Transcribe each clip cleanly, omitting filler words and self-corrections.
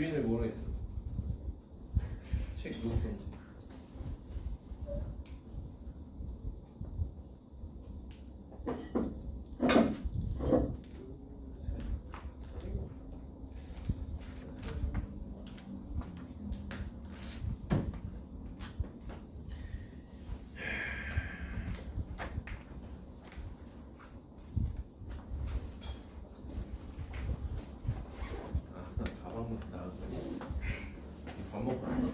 주인을 모르겠어. 책 누구 건지. 밥 먹고 왔어?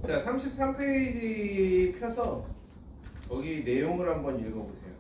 자, 33페이지 펴서 거기 내용을 한번 읽어보세요.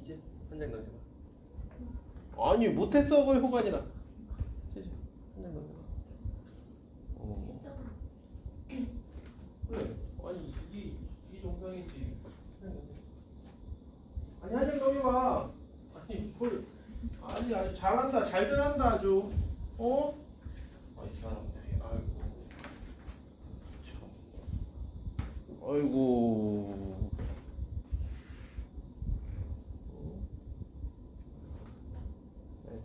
이제 한 장 넘겨봐. 아니 못했어 그 효관이라. 한장 넘겨봐. 그래. 아니 이게 정상이지. 아니 한 장 넘겨봐. 아니 뭘? 아니 아주 잘한다. 잘들 한다 아주. 어? 아이 사람들이. 아이고. 참. 아이고.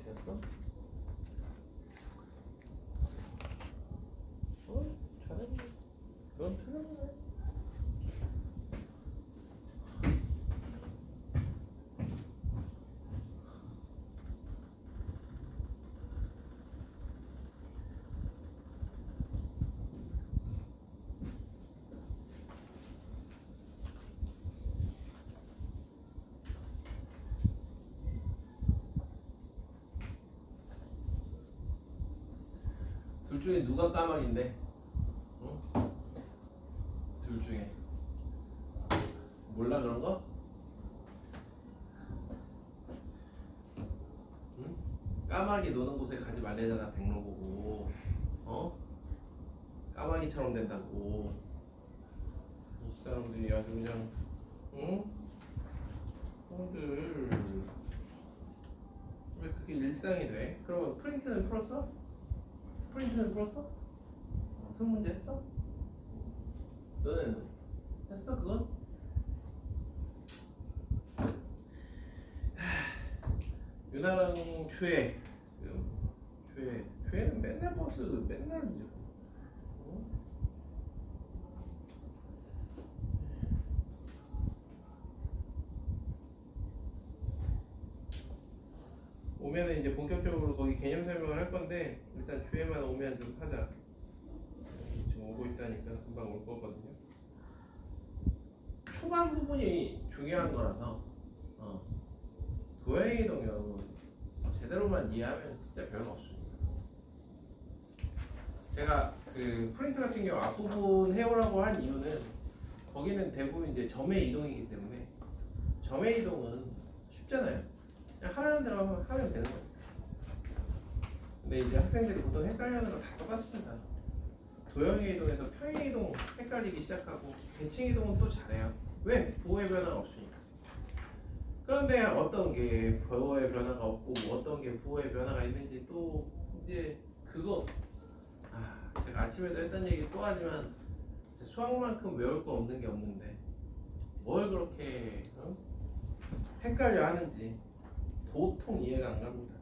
됐어? 잘했네. 넌 틀렸네. 둘 중에 누가 까마귀인데? 응? 둘 중에 몰라 그런 거? 응? 까마귀 노는 곳에 가지 말래잖아. 백로 보고. 어? 까마귀처럼 된다고. 이 사람들이 아주 그냥 응? 형들 왜 그게 일상이 돼? 그럼 프린트는 풀었어? 프린트는 풀었어? 무슨 문제 했어? 너는 했어 그건? 유나랑 주혜 지금 주혜는 맨날 버스 맨날 이제 오면은 이제 본격적으로 거기 개념 설명을 할 건데 일단 주혜만 오면 좀 하자. 지금 오고 있다니까 금방 올 거거든요. 초반 부분이 중요한 거라서 도형이동 여러분 제대로만 이해하면 진짜 별거 없습니다. 제가 그 프린트 같은 경우 앞부분 해오라고 한 이유는 거기는 대부분 이제 점의 이동이기 때문에 점의 이동은 쉽잖아요. 그냥 하라는 대로 하면 되는 거예요. 근데 이제 학생들이 보통 헷갈려하는 거 다 똑같습니다. 도형의 이동에서 평행 이동 헷갈리기 시작하고 대칭 이동은 또 잘해요. 왜? 부호의 변화가 없으니까. 그런데 어떤 게 부호의 변화가 없고 어떤 게 부호의 변화가 있는지 또 이제 그거 제가 아침에도 했던 얘기 또 하지만 수학만큼 외울 거 없는 게 없는데 뭘 그렇게 헷갈려 하는지 도통 이해가 안 갑니다.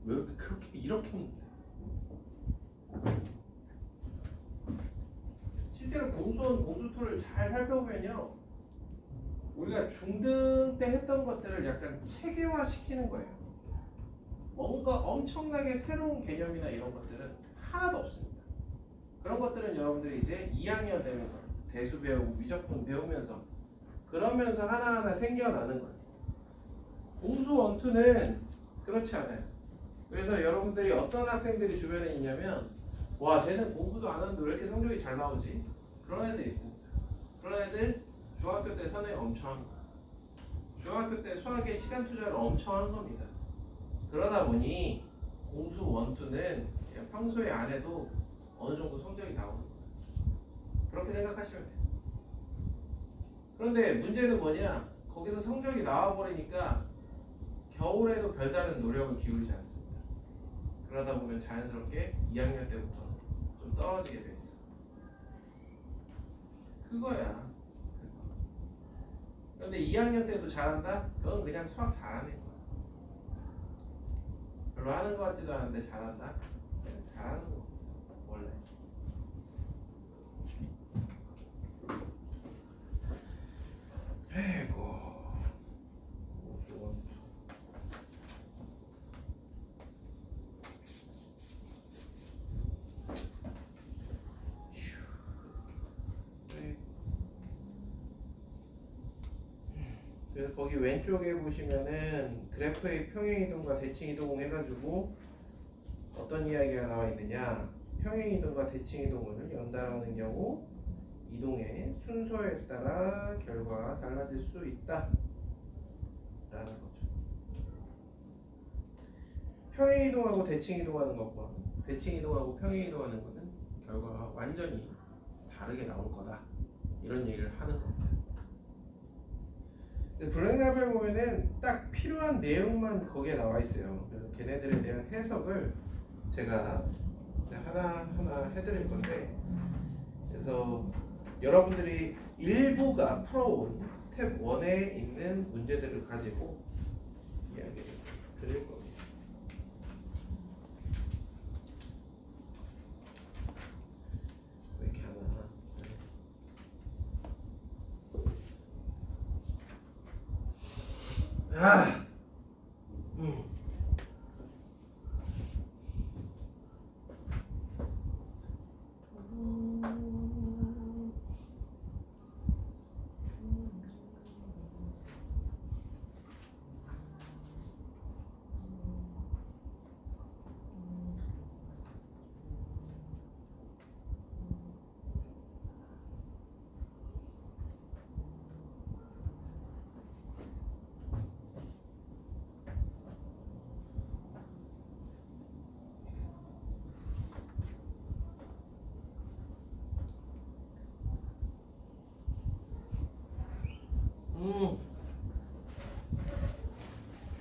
왜 이렇게 문제? 실제로 공수2를 잘 살펴보면요, 우리가 중등 때 했던 것들을 약간 체계화 시키는 거예요. 뭔가 엄청나게 새로운 개념이나 이런 것들은 하나도 없습니다. 그런 것들은 여러분들이 이제 2학년 되면서 대수 배우고 미적분 배우면서 그러면서 하나하나 생겨나는 거예요. 공수 원투는 그렇지 않아요. 그래서 여러분들이 어떤 학생들이 주변에 있냐면 와 쟤는 공부도 안 하는데 왜 이렇게 성적이 잘 나오지? 그런 애들 있습니다. 그런 애들 중학교 때 선행 엄청 한 거야. 중학교 때 수학에 시간 투자를 엄청 한 겁니다. 그러다 보니 공수 원투는 그냥 평소에 안 해도 어느 정도 성적이 나오는 거예요. 그렇게 생각하시면 돼요. 그런데 문제는 뭐냐? 거기서 성적이 나와버리니까 겨울에도 별다른 노력을 기울이지 않습니다. 그러다 보면 자연스럽게 2학년 때부터 좀 떨어지게 돼 있어. 그거야. 그런데 2학년 때도 잘한다? 그건 그냥 수학 잘하는 거야. 별로 하는 것 같지도 않은데 잘한다? 그냥 잘하는 거 원래. 아이고. 그래서 거기 왼쪽에 보시면은 그래프의 평행이동과 대칭이동 해가지고 어떤 이야기가 나와 있느냐, 평행이동과 대칭이동을 연달아하는 경우 이동의 순서에 따라 결과가 달라질 수 있다 라는 거죠. 평행이동하고 대칭이동하는 것과 대칭이동하고 평행이동하는 것은 결과가 완전히 다르게 나올 거다, 이런 얘기를 하는 겁니다. 블랙라벨 보면은 딱 필요한 내용만 거기에 나와 있어요. 그래서 걔네들에 대한 해석을 제가 하나하나 해드릴 건데, 그래서 여러분들이 일부가 풀어온 스텝 1에 있는 문제들을 가지고 이야기를 드릴 겁니다. 이렇게 하나.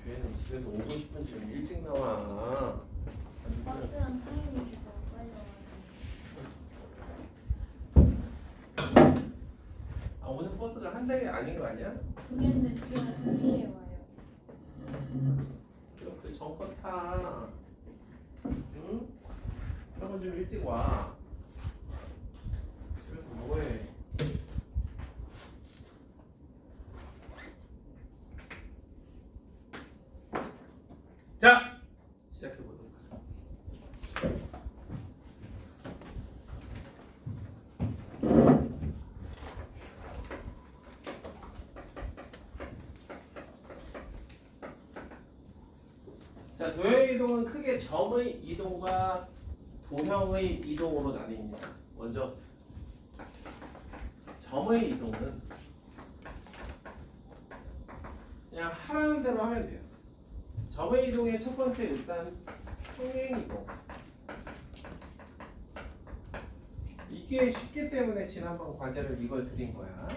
쟤는 집에서 오고 싶은 지금 일찍 나와. 버스랑 상임이서 빨리 와요. 아, 오늘 버스가 한 대가 아닌 거 아니야? 두 개인데 두 개가 동시에 와요. 그 전거 타. 응? 그러면 좀 일찍 와. 집에서 뭐해? 자, 시작해 보도록 하죠. 자, 도형의 이동은 크게 점의 이동과 도형의 이동으로 나뉩니다. 먼저 점의 이동은 그냥 하라는 대로 하면 돼요. 점의 이동의 첫 번째 일단 평행 이동. 이게 쉽기 때문에 지난번 과제를 이걸 드린 거야.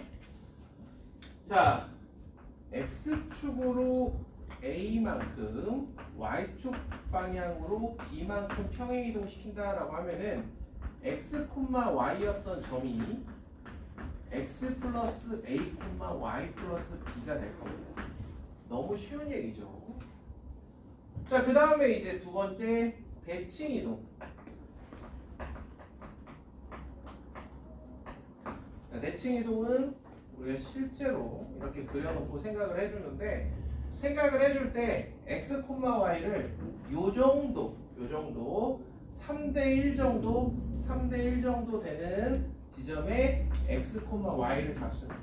자, x축으로 a만큼 y축 방향으로 b만큼 평행 이동 시킨다라고 하면은 x, y였던 점이 x 플러스 a, y 플러스 b가 될 겁니다. 너무 쉬운 얘기죠. 자, 그 다음에 이제 두 번째 대칭 이동. 대칭 이동은 우리가 실제로 이렇게 그려놓고 생각을 해주는데, 생각을 해줄 때 x, y를 요 정도 3대1 정도 되는 지점에 x, y를 잡습니다.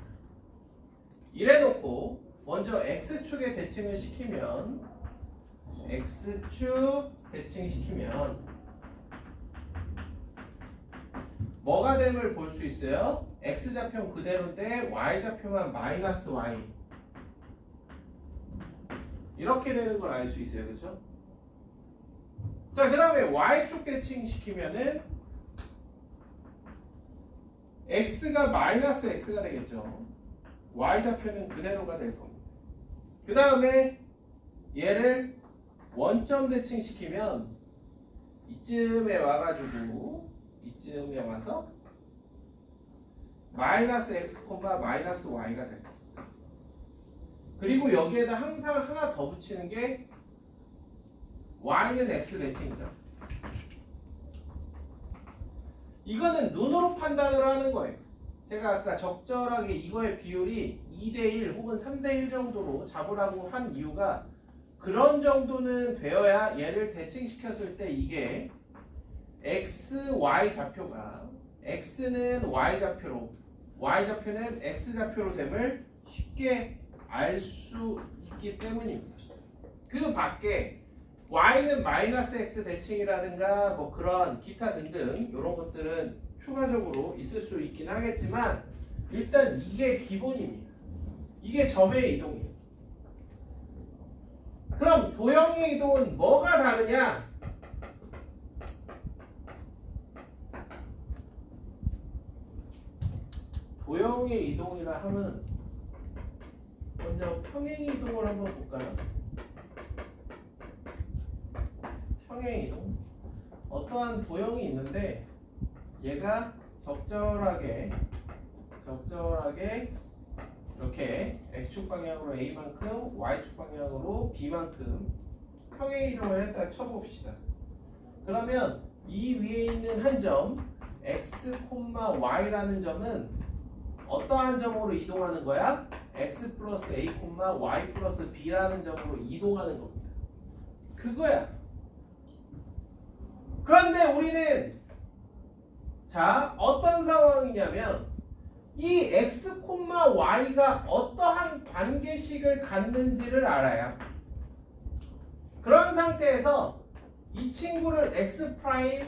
이래놓고 먼저 x축에 대칭을 시키면 뭐가 됨을 볼 수 있어요? x좌표는 그대로인데 y좌표만 마이너스 y 이렇게 되는 걸 알 수 있어요. 그렇죠? 자, 그 다음에 y축 대칭 시키면은 x가 마이너스 x가 되겠죠. y좌표는 그대로가 될 겁니다. 그 다음에 얘를 원점 대칭 시키면 이쯤에 와가지고 이쯤에 와서 마이너스 x, 마이너스 y가 될 겁니다. 그리고 여기에다 항상 하나 더 붙이는 게 y는 x 대칭이죠. 이거는 눈으로 판단을 하는 거예요. 제가 아까 적절하게 이거의 비율이 2대1 혹은 3대1 정도로 잡으라고 한 이유가 그런 정도는 되어야 얘를 대칭시켰을 때 이게 x, y 좌표가 x는 y 좌표로 y 좌표는 x 좌표로 됨을 쉽게 알 수 있기 때문입니다. 그 밖에 y는 마이너스 x 대칭이라든가 뭐 그런 기타 등등 이런 것들은 추가적으로 있을 수 있긴 하겠지만 일단 이게 기본입니다. 이게 점의 이동이에요. 그럼 도형의 이동은 뭐가 다르냐? 도형의 이동이라 하면 먼저 평행 이동을 한번 볼까요? 평행 이동. 어떠한 도형이 있는데 얘가 적절하게 이렇게 x축 방향으로 a만큼 y축 방향으로 b만큼 평행 이동을 했다 쳐봅시다. 그러면 이 위에 있는 한 점 x, y라는 점은 어떠한 점으로 이동하는 거야? x 플러스 a, y 플러스 b라는 점으로 이동하는 겁니다. 그거야. 그런데 우리는 자 어떤 상황이냐면 이 x, y가 어떠한 관계식을 갖는지를 알아야 그런 상태에서 이 친구를 x 프라임,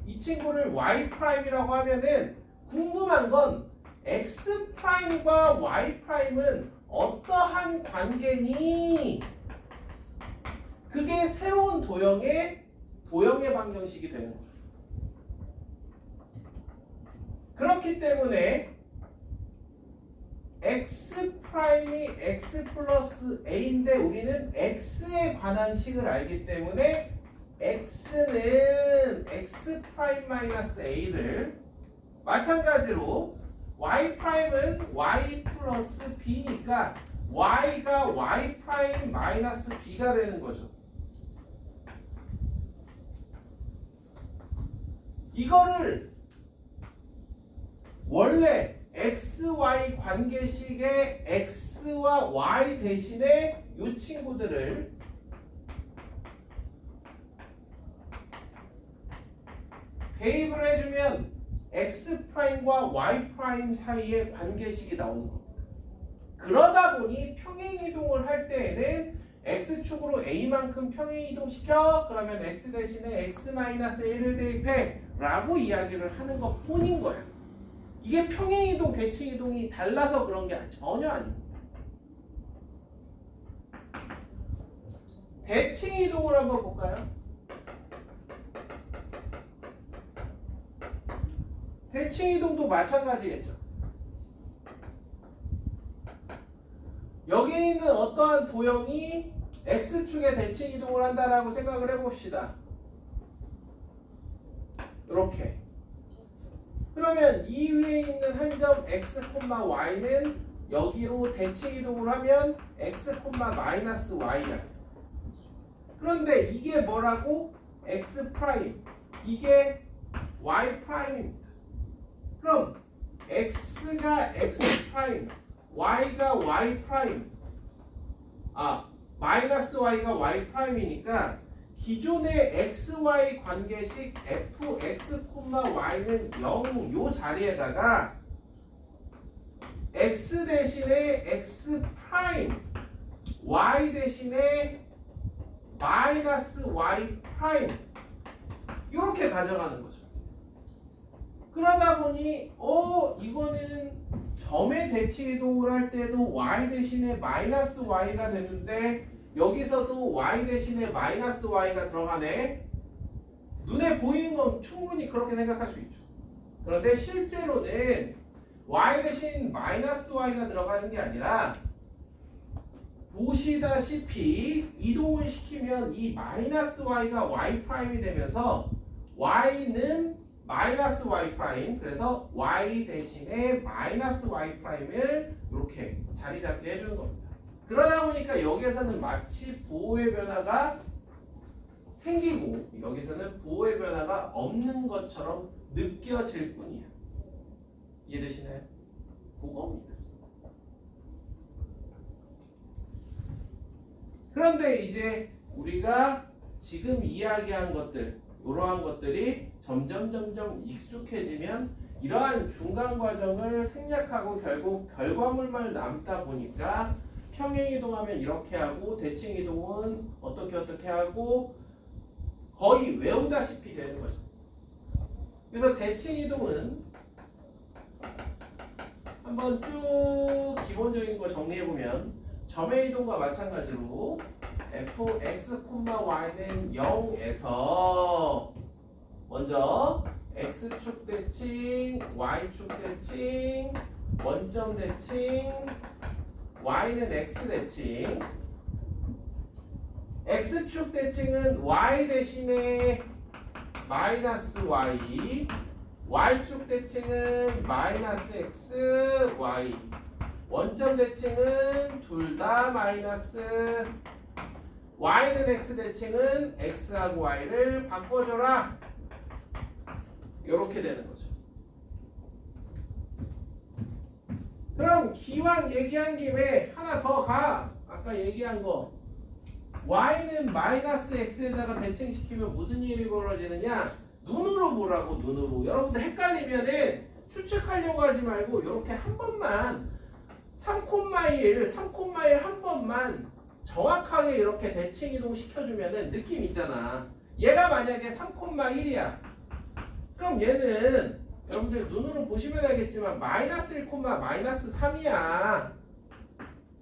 이 친구를 y 프라임이라고 하면은 궁금한 건 x 프라임과 y 프라임은 어떠한 관계니? 그게 새로운 도형의 방정식이 되는 거예요. 그렇기 때문에 x 프라임이 x 플러스 a인데 우리는 x에 관한 식을 알기 때문에 x는 x 프라임 마이너스 a를 마찬가지로 y 프라임은 y 플러스 b니까 y가 y 프라임 마이너스 b가 되는 거죠. 이거를 원래 xy 관계식의 x와 y 대신에 이 친구들을 대입을 해주면 x 프라임과 y 프라임 사이의 관계식이 나오는 겁니다. 그러다 보니 평행 이동을 할 때에는 x축으로 a만큼 평행 이동시켜 그러면 x 대신에 x-1을 대입해 라고 이야기를 하는 것 뿐인 거야. 이게 평행 이동, 대칭 이동이 달라서 그런 게 전혀 아닙니다. 대칭 이동을 한번 볼까요? 대칭 이동도 마찬가지겠죠. 여기 있는 어떠한 도형이 x축에 대칭 이동을 한다라고 생각을 해봅시다. 이렇게. 그러면 이 위에 있는 한 점 x, y는 여기로 대칭 이동을 하면 x, 마이너스 y야. 그런데 이게 뭐라고? x 프라임. 이게 y 프라임입니다. 그럼 x가 x 프라임, y가 y 프라임. 마이너스 y가 y 프라임이니까 기존의 xy 관계식 fx, y는 0 요 자리에다가 x 대신에 x 프라임, y 대신에 마이너스 y 프라임 이렇게 가져가는 거죠. 그러다 보니 이거는 점의 대칭 이동을 할 때도 y 대신에 마이너스 y가 되는데 여기서도 y 대신에 마이너스 y가 들어가네. 눈에 보이는 건 충분히 그렇게 생각할 수 있죠. 그런데 실제로는 y 대신 마이너스 y가 들어가는 게 아니라 보시다시피 이동을 시키면 이 마이너스 y가 y 프라임이 되면서 y는 마이너스 y 프라임, 그래서 y 대신에 마이너스 y 프라임을 이렇게 자리 잡게 해주는 겁니다. 그러다 보니까 여기에서는 마치 부호의 변화가 생기고 여기서는 부호의 변화가 없는 것처럼 느껴질 뿐이야. 이해되시나요? 그겁니다. 그런데 이제 우리가 지금 이야기한 것들, 이러한 것들이 점점 익숙해지면 이러한 중간 과정을 생략하고 결국 결과물만 남다 보니까 평행 이동하면 이렇게 하고 대칭 이동은 어떻게 하고 거의 외우다시피 되는 거죠. 그래서 대칭 이동은 한번 쭉 기본적인 거 정리해 보면 점의 이동과 마찬가지로 fx, y는 0에서 먼저 x축 대칭, y축 대칭, 원점 대칭, y는 x 대칭. x축 대칭은 y 대신에 마이너스 y, y축 대칭은 마이너스 x, y. 원점 대칭은 둘 다 마이너스, y는 x 대칭은 x하고 y를 바꿔줘라. 이렇게 되는 거죠. 그럼 기왕 얘기한 김에 하나 더 가. 아까 얘기한 거. y는 마이너스 x에다가 대칭시키면 무슨 일이 벌어지느냐? 눈으로 보라고, 눈으로. 여러분들 헷갈리면은 추측하려고 하지 말고 이렇게 한 번만 3,1 한 번만 정확하게 이렇게 대칭 이동 시켜주면은 느낌 있잖아. 얘가 만약에 3,1이야. 그럼 얘는 여러분들 눈으로 보시면 알겠지만 마이너스 1, 마이너스 3이야.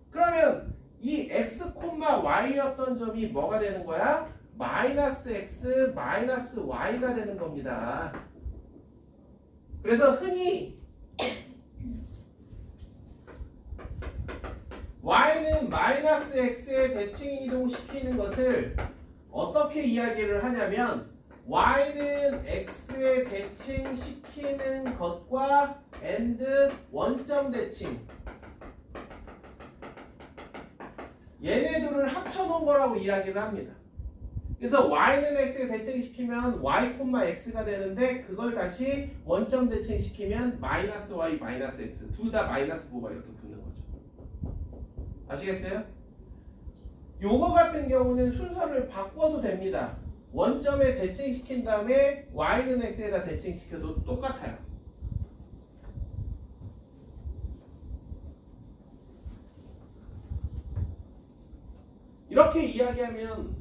그러면 이 x, y였던 점이 뭐가 되는 거야? 마이너스 x, 마이너스 y가 되는 겁니다. 그래서 흔히 y는 마이너스 x에 대칭 이동시키는 것을 어떻게 이야기를 하냐면 y는 x에 대칭시키는 것과 and 원점 대칭 얘네들을 합쳐놓은 거라고 이야기를 합니다. 그래서 y는 x에 대칭시키면 y, x가 되는데 그걸 다시 원점 대칭시키면 마이너스 y, 마이너스 x 둘 다 마이너스 부호가 이렇게 붙는 거죠. 아시겠어요? 요거 같은 경우는 순서를 바꿔도 됩니다. 원점에 대칭시킨 다음에 y는 x에다 대칭시켜도 똑같아요. 이렇게 이야기하면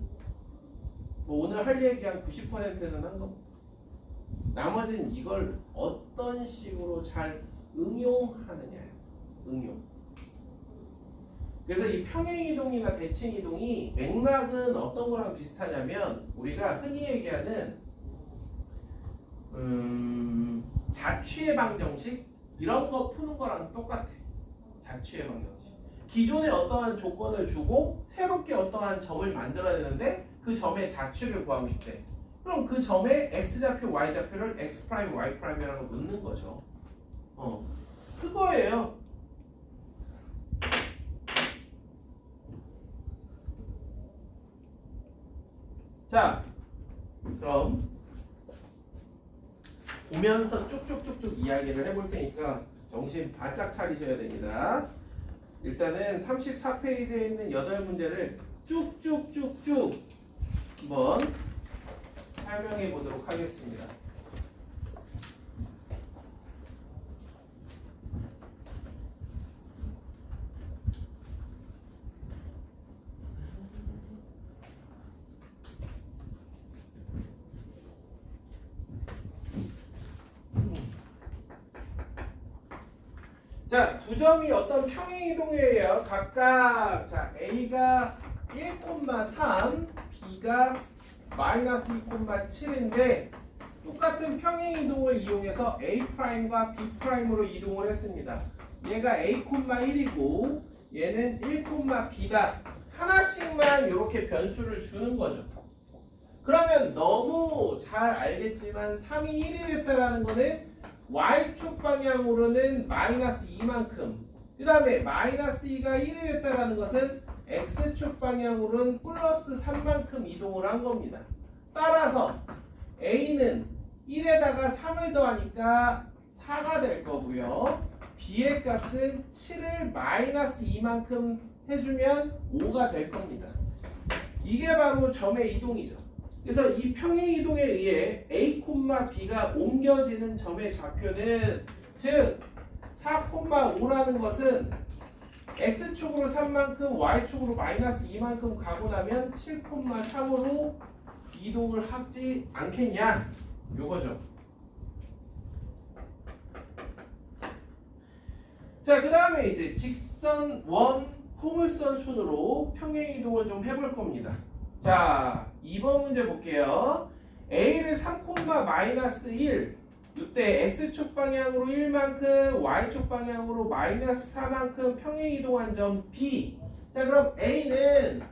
뭐 오늘 할 얘기 한 90%는 한 겁니다. 나머지는 이걸 어떤 식으로 잘 응용하느냐예요. 응용. 그래서 이 평행이동이나 대칭이동이 맥락은 어떤 거랑 비슷하냐면 우리가 흔히 얘기하는 자취의 방정식 이런 거 푸는 거랑 똑같아. 자취의 방정식. 기존에 어떠한 조건을 주고 새롭게 어떠한 점을 만들어야 되는데 그 점의 자취를 구하고 싶대. 그럼 그 점에 x좌표, y좌표를 x 프라임, y 프라임이라고 넣는 거죠. 그거예요. 자, 그럼 보면서 쭉쭉쭉쭉 이야기를 해볼 테니까 정신 바짝 차리셔야 됩니다. 일단은 34페이지에 있는 8문제를 쭉쭉쭉쭉 한번 설명해 보도록 하겠습니다. 자, 두 점이 어떤 평행이동이에요. 각각 자 A가 1,3, B가 마이너스 2,7인데 똑같은 평행이동을 이용해서 A'과 B'으로 이동을 했습니다. 얘가 A,1이고 얘는 1,B다. 하나씩만 이렇게 변수를 주는 거죠. 그러면 너무 잘 알겠지만 3이 1이 됐다라는 거는 Y축 방향으로는 마이너스 2만큼, 그 다음에 마이너스 2가 1이 됐다라는 것은 X축 방향으로는 플러스 3만큼 이동을 한 겁니다. 따라서 A는 1에다가 3을 더하니까 4가 될 거고요. B의 값은 7을 마이너스 2만큼 해주면 5가 될 겁니다. 이게 바로 점의 이동이죠. 그래서 이 평행이동에 의해 A, B가 옮겨지는 점의 좌표는 즉 4,5라는 것은 X축으로 3만큼 Y축으로 마이너스 2만큼 가고 나면 7,3으로 이동을 하지 않겠냐 요거죠. 자, 그 다음에 이제 직선, 원, 포물선 순으로 평행이동을 좀 해볼 겁니다. 자, 2번 문제 볼게요. A를 3,-1 이때 X축 방향으로 1만큼 Y축 방향으로 마이너스 4만큼 평행이동한 점 B. 자, 그럼 A는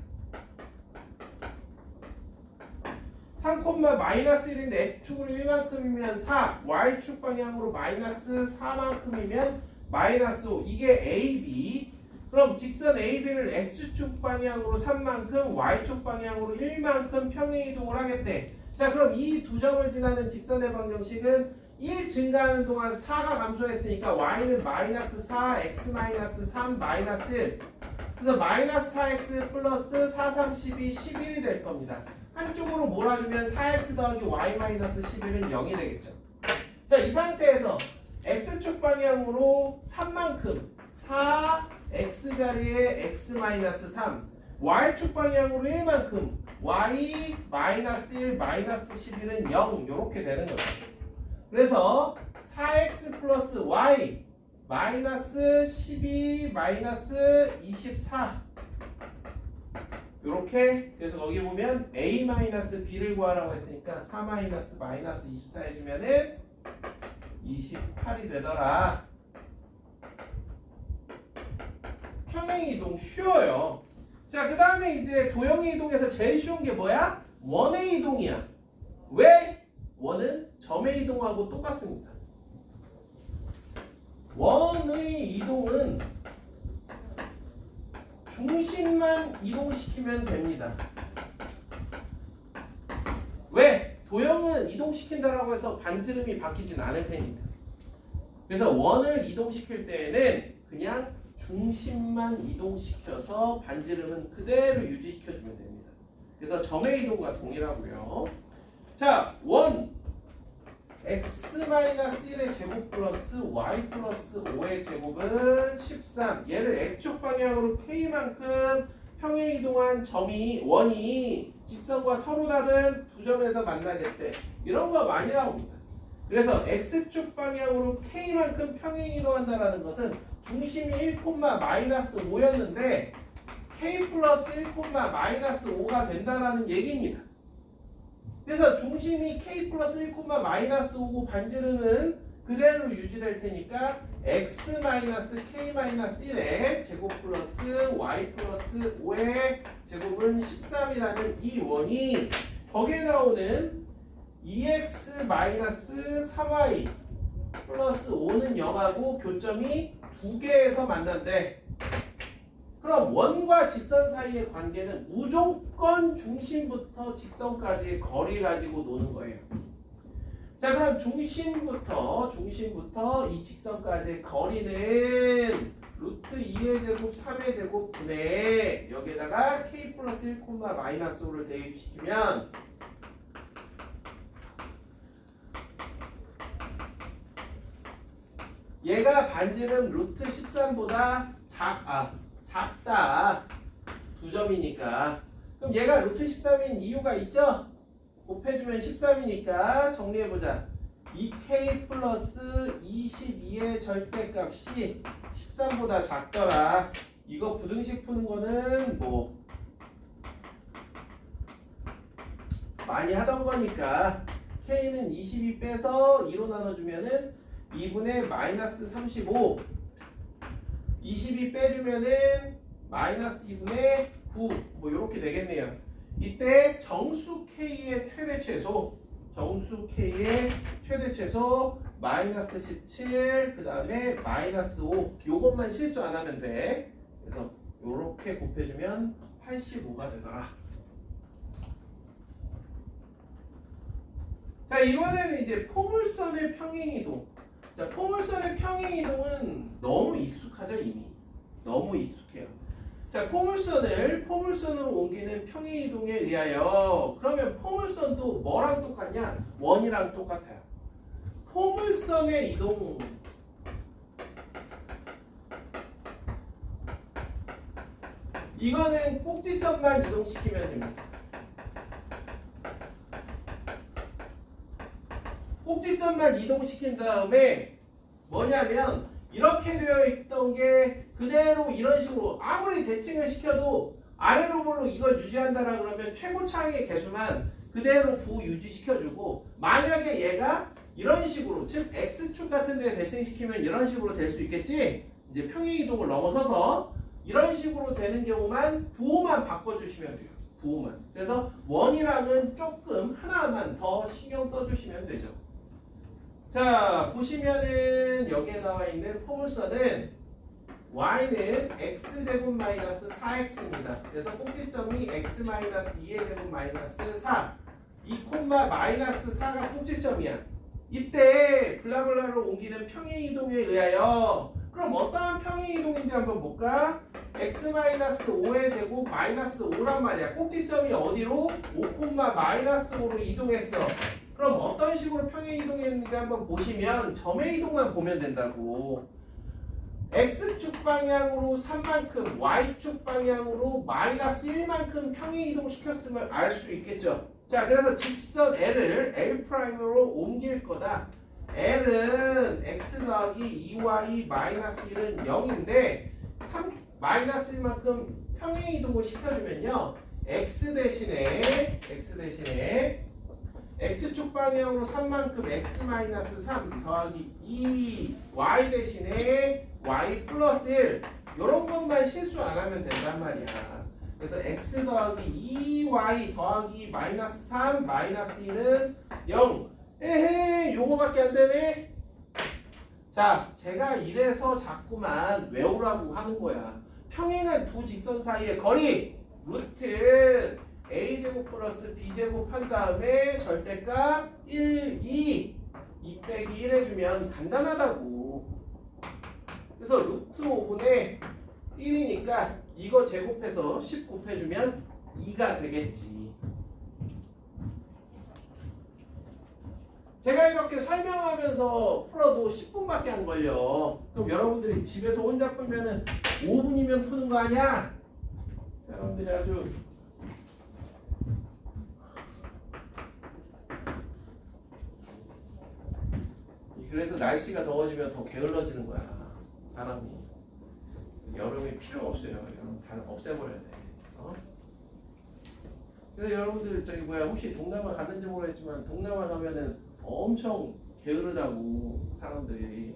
3,-1인데 X축으로 1만큼이면 4, Y축 방향으로 마이너스 4만큼이면 마이너스 5. 이게 AB. 그럼 직선 AB를 X축 방향으로 3만큼, Y축 방향으로 1만큼 평행이동을 하겠대. 자, 그럼 이 두 점을 지나는 직선의 방정식은 1 증가하는 동안 4가 감소했으니까 Y는 마이너스 4, X 마이너스 3, 마이너스 1. 그래서 마이너스 4X 플러스 4, 3, 12, 11이 될 겁니다. 한쪽으로 몰아주면 4X 더하기 Y 마이너스 11은 0이 되겠죠. 자, 이 상태에서 X축 방향으로 3만큼, 4, X 자리에 X 마이너스 3, Y축 방향으로 1만큼, Y 마이너스 1, 마이너스 11은 0 이렇게 되는 거죠. 그래서 4X 플러스 Y 마이너스 12 마이너스 24 이렇게. 그래서 거기 보면 A 마이너스 B를 구하라고 했으니까 4 마이너스 마이너스 24 해주면은 28이 되더라. 평행이동 쉬워요. 자, 그 다음에 이제 도형의 이동에서 제일 쉬운 게 뭐야? 원의 이동이야. 왜? 원은 점의 이동하고 똑같습니다. 원의 이동은 중심만 이동시키면 됩니다. 왜? 도형은 이동시킨다라고 해서 반지름이 바뀌진 않을 테니까. 그래서 원을 이동시킬 때에는 그냥 중심만 이동시켜서 반지름은 그대로 유지시켜주면 됩니다. 그래서 점의 이동과 동일하고요. 자, 원 x-1의 제곱 플러스 y 플러스 5의 제곱은 13. 얘를 x축 방향으로 k만큼 평행이동한 점이 원이 직선과 서로 다른 두 점에서 만나겠대. 이런 거 많이 나옵니다. 그래서 x축 방향으로 k만큼 평행이동한다는 것은 중심이 1,-5였는데 k 플러스 1,-5가 된다는 얘기입니다. 그래서 중심이 k 플러스 1,-5고 반지름은 그대로 유지될 테니까 x-k-1의 제곱 플러스 y 플러스 5의 제곱은 13이라는 이 원이 거기에 나오는 2x-3y 플러스 5는 0하고 교점이 두 개에서 만난대. 그럼 원과 직선 사이의 관계는 무조건 중심부터 직선까지의 거리 가지고 노는 거예요. 자, 그럼 중심부터 이 직선까지의 거리는 루트 2의 제곱 3의 제곱 분의 여기에다가 k 플러스 1, 마이너스 5를 대입시키면 얘가 반지름 루트 13보다 작다. 2점이니까. 그럼 얘가 루트 13인 이유가 있죠? 곱해주면 13이니까 정리해보자. 2k 플러스 22의 절대값이 13보다 작더라. 이거 부등식 푸는 거는 뭐 많이 하던 거니까 k는 22 빼서 2로 나눠주면은 2분의 마이너스 35 22 빼주면은 마이너스 2분의 9 뭐 이렇게 되겠네요. 이때 정수 k의 최대 최소 마이너스 17 그 다음에 마이너스 5 요것만 실수 안 하면 돼. 그래서 요렇게 곱해주면 85가 되더라. 자, 이번에는 이제 포물선의 평행이동. 자, 포물선의 평행이동은 너무 익숙하죠. 이미 너무 익숙해요. 자, 포물선으로 옮기는 평행이동에 의하여 그러면 포물선도 뭐랑 똑같냐? 원이랑 똑같아요. 포물선의 이동 이거는 꼭지점만 이동시키면 됩니다. 꼭지점만 이동시킨 다음에 뭐냐면 이렇게 되어 있던 게 그대로 이런 식으로 아무리 대칭을 시켜도 아래로볼로 이걸 유지한다라 그러면 최고 차항의 개수만 그대로 유지시켜주고 만약에 얘가 이런 식으로 즉 x축 같은 데 대칭시키면 이런 식으로 될 수 있겠지. 이제 평행이동을 넘어서서 이런 식으로 되는 경우만 부호만 바꿔주시면 돼요. 부호만. 그래서 원이랑은 조금 하나만 더 신경 써주시면 되죠. 자, 보시면은 여기에 나와 있는 포물선은 y는 x제곱 마이너스 4x입니다. 그래서 꼭지점이 x 마이너스 2의 제곱 마이너스 4 2 마이너스 4가 꼭지점이야. 이때 블라블라를 옮기는 평행이동에 의하여 그럼 어떠한 평행이동인지 한번 볼까? x 마이너스 5의 제곱 마이너스 5란 말이야. 꼭지점이 어디로? 5 마이너스 5로 이동했어. 그럼 어떤 식으로 평행이동했는지 한번 보시면 점의 이동만 보면 된다고. x축 방향으로 3만큼 y축 방향으로 마이너스 1만큼 평행이동 시켰음을 알 수 있겠죠. 자, 그래서 직선 L을 L'으로 옮길 거다. L은 x 더하기 2y 마이너스 1은 0인데 마이너스 1만큼 평행이동을 시켜주면요 x 대신에 x축 방향으로 3만큼 x 마이너스 3 더하기 2y 대신에 y 플러스 1 요런 것만 실수 안 하면 된단 말이야. 그래서 x 더하기 2y 더하기 마이너스 3 마이너스 2는 0. 에헤 요거밖에 안 되네. 자, 제가 이래서 자꾸만 외우라고 하는 거야. 평행한 두 직선 사이의 거리 루트 a제곱 플러스 b제곱 한 다음에 절대값 1, 2 빼기 1 해주면 간단하다고. 그래서 루트 5분의 1이니까 이거 제곱해서 10 곱해주면 2가 되겠지. 제가 이렇게 설명하면서 풀어도 10분밖에 안 걸려. 그럼 여러분들이 집에서 혼자 풀면은 5분이면 푸는 거 아니야? 사람들이 아주 그래서 날씨가 더워지면 더 게을러지는 거야. 사람이. 여름이 필요 없어요. 여름 다 없애버려야 돼. 그래서 여러분들 저기 혹시 동남아 갔는지 모르겠지만 동남아 가면은 엄청 게으르다고 사람들이.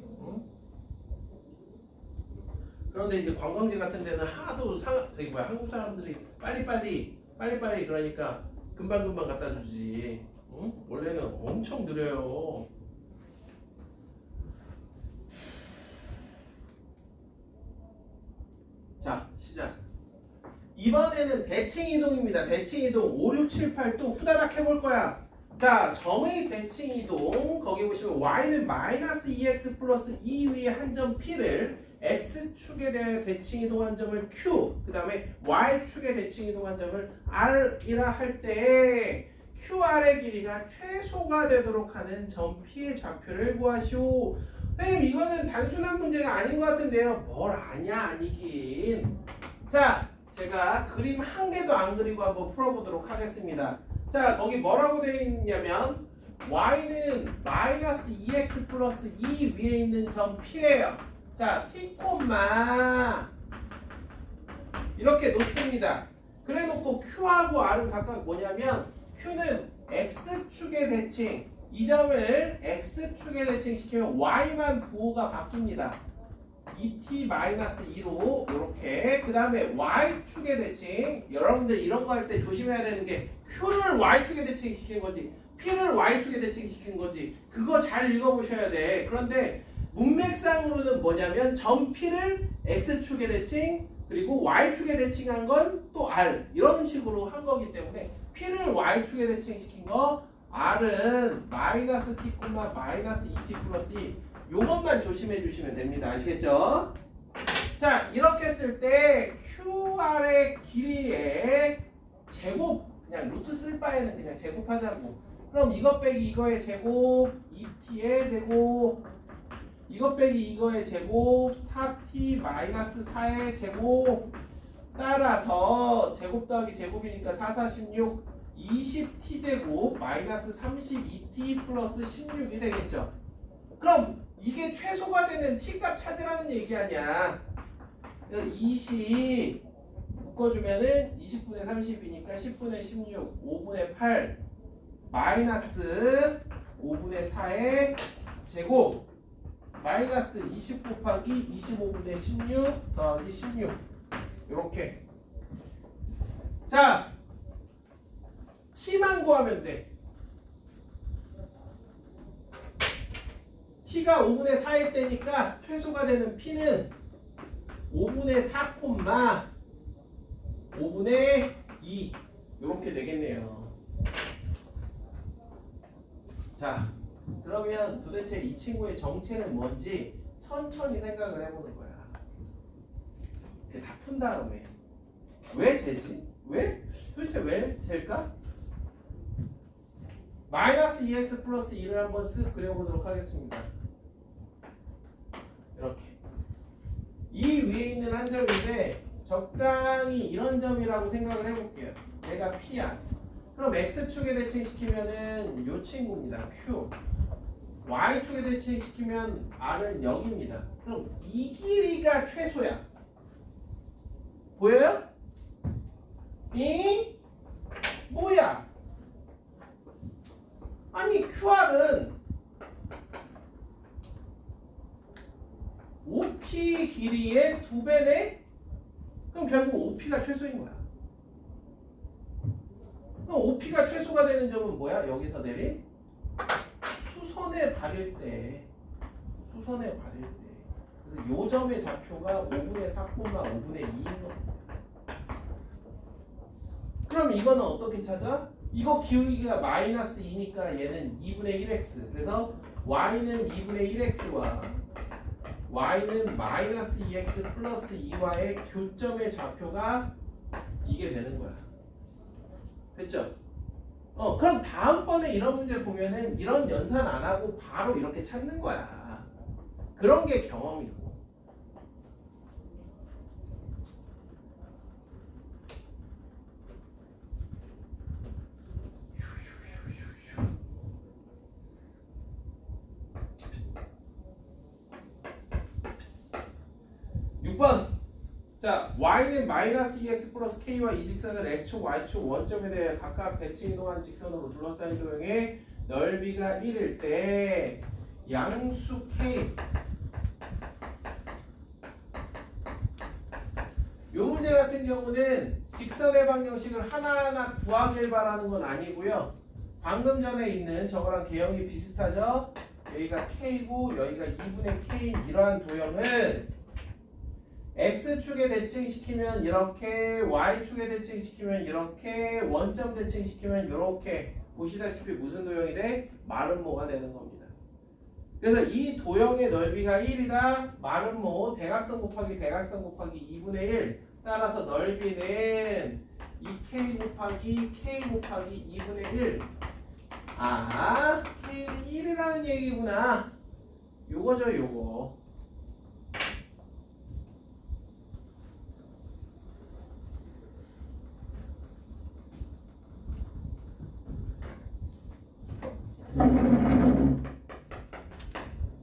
그런데 이제 관광지 같은 데는 하도 한국 사람들이 빨리빨리 그러니까 금방금방 갖다 주지. 원래는 엄청 느려요. 자, 시작. 이번에는 대칭이동입니다. 대칭이동 5, 6, 7, 8도 후다닥 해볼 거야. 자, 점의 대칭이동 거기 보시면 y는 마이너스 2x 플러스 2 위에 한 점 p를 x축에 대해 대칭 이동한 점을 q, 그 다음에 y축에 대칭 이동한 점을 r이라 할 때 QR의 길이가 최소가 되도록 하는 점 P의 좌표를 구하시오. 선생님 이거는 단순한 문제가 아닌 것 같은데요. 뭘 아냐 아니긴. 자, 제가 그림 한 개도 안 그리고 한번 풀어보도록 하겠습니다. 자, 거기 뭐라고 되어 있냐면 y는 마이너스 2x 플러스 2 위에 있는 점 P래요. 자, t 콤마 이렇게 놓습니다. 그래 놓고 q하고 r은 각각 뭐냐면 q는 x축의 대칭, 이 점을 x축의 대칭 시키면 y만 부호가 바뀝니다. 2t-2로 이렇게. 그 다음에 y축의 대칭, 여러분들 이런 거 할 때 조심해야 되는 게 q를 y축의 대칭 시키는 건지 p를 y축의 대칭 시키는 건지 그거 잘 읽어보셔야 돼. 그런데 문맥상으로는 뭐냐면 점 p를 x축의 대칭 그리고 y축의 대칭한 건 또 r 이런 식으로 한 거기 때문에 p를 y축에 대칭시킨 거 r은 마이너스 t, 마이너스 2t 플러스 2 요것만 조심해 주시면 됩니다. 아시겠죠? 자, 이렇게 했을 때 QR의 길이의 제곱 그냥 루트 쓸 바에는 그냥 제곱하자고. 그럼 이것 빼기 이거의 제곱 2t의 제곱 이것 빼기 이거의 제곱 4t 마이너스 4의 제곱 따라서 제곱 더하기 제곱이니까 4, 4, 16 20t제곱 마이너스 32t 플러스 16이 되겠죠. 그럼 이게 최소가 되는 t값 찾으라는 얘기 아니야. 20 묶어주면은 20분의 30이니까 10분의 16 5분의 8 마이너스 5분의 4의 제곱 마이너스 20 곱하기 25분의 16 더하기 16 이렇게. 자, t만 구하면 돼. t가 5분의 4일 때니까 최소가 되는 p는 5분의 4 콤마 5분의 2 이렇게 되겠네요. 자, 그러면 도대체 이 친구의 정체는 뭔지 천천히 생각을 해보는 거야. 다 푼 다음에 왜 쟤지? 왜? 도대체 왜 쟤일까? 마이너스 2x 플러스 2를 한번 쓱 그려보도록 하겠습니다. 이렇게 이 위에 있는 한 점인데 적당히 이런 점이라고 생각을 해볼게요. 얘가 P야. 그럼 X축에 대칭시키면은 요 친구입니다. Q. Y축에 대칭시키면 R은 여기입니다. 그럼 이 길이가 최소야. 보여요? 이 뭐야? 아니 QR은 OP 길이의 2배네? 그럼 결국 OP가 최소인 거야. 그럼 OP가 최소가 되는 점은 뭐야? 여기서 내린 수선의 발일 때. 그래서 요 점의 좌표가 5분의 4, 5분의 2인 겁니다. 그럼 이거는 어떻게 찾아? 이거 기울기가 마이너스 2니까 얘는 2분의 1x. 그래서 y는 2분의 1x와 y는 마이너스 2x 플러스 2와의 교점의 좌표가 이게 되는 거야. 됐죠? 그럼 다음번에 이런 문제 보면은 이런 연산 안 하고 바로 이렇게 찾는 거야. 그런 게 경험이고. 자, y는 마이너스 2x 플러스 k와 이 직선을 x축, y축 원점에 대해 각각 대칭 이동한 직선으로 둘러싸인 도형의 넓이가 1일 때 양수 k. 요 문제 같은 경우는 직선의 방정식을 하나하나 구하길 바라는 건 아니고요. 방금 전에 있는 저거랑 개형이 비슷하죠? 여기가 k고 여기가 2분의 k인 이러한 도형을 x축에 대칭시키면 이렇게, y축에 대칭시키면 이렇게, 원점 대칭시키면 이렇게. 보시다시피 무슨 도형이 돼? 마름모가 되는 겁니다. 그래서 이 도형의 넓이가 1이다. 말은 뭐 대각선 곱하기 대각선 곱하기 2분의 1. 따라서 넓이는 2k 곱하기 k 곱하기 2분의 1. 아, k는 1이라는 얘기구나. 요거죠, 요거.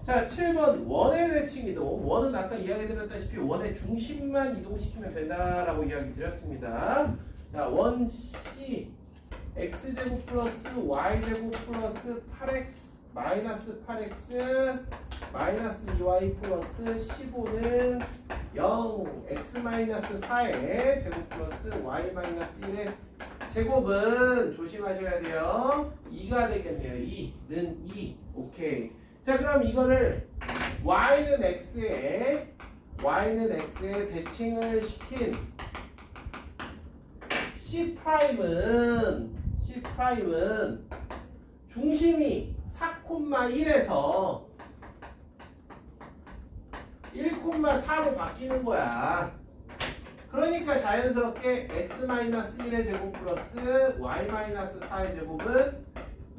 자, 7번 원의 대칭 이동. 원은 아까 이야기 드렸다시피 원의 중심만 이동시키면 된다라고 이야기 드렸습니다. 자, 원 C x제곱 플러스 y제곱 플러스 8x 마이너스 8x 마이너스 2y 플러스 15는 0 x 마이너스 4의 제곱 플러스 y 마이너스 1의 제곱은 조심하셔야 돼요. 2가 되겠네요. 2는 2. 오케이. 자, 그럼 이거를 y는 x에 대칭을 시킨 C'은 중심이 4,1에서 1,4로 바뀌는 거야. 그러니까 자연스럽게 x-1의 제곱 플러스 y-4의 제곱은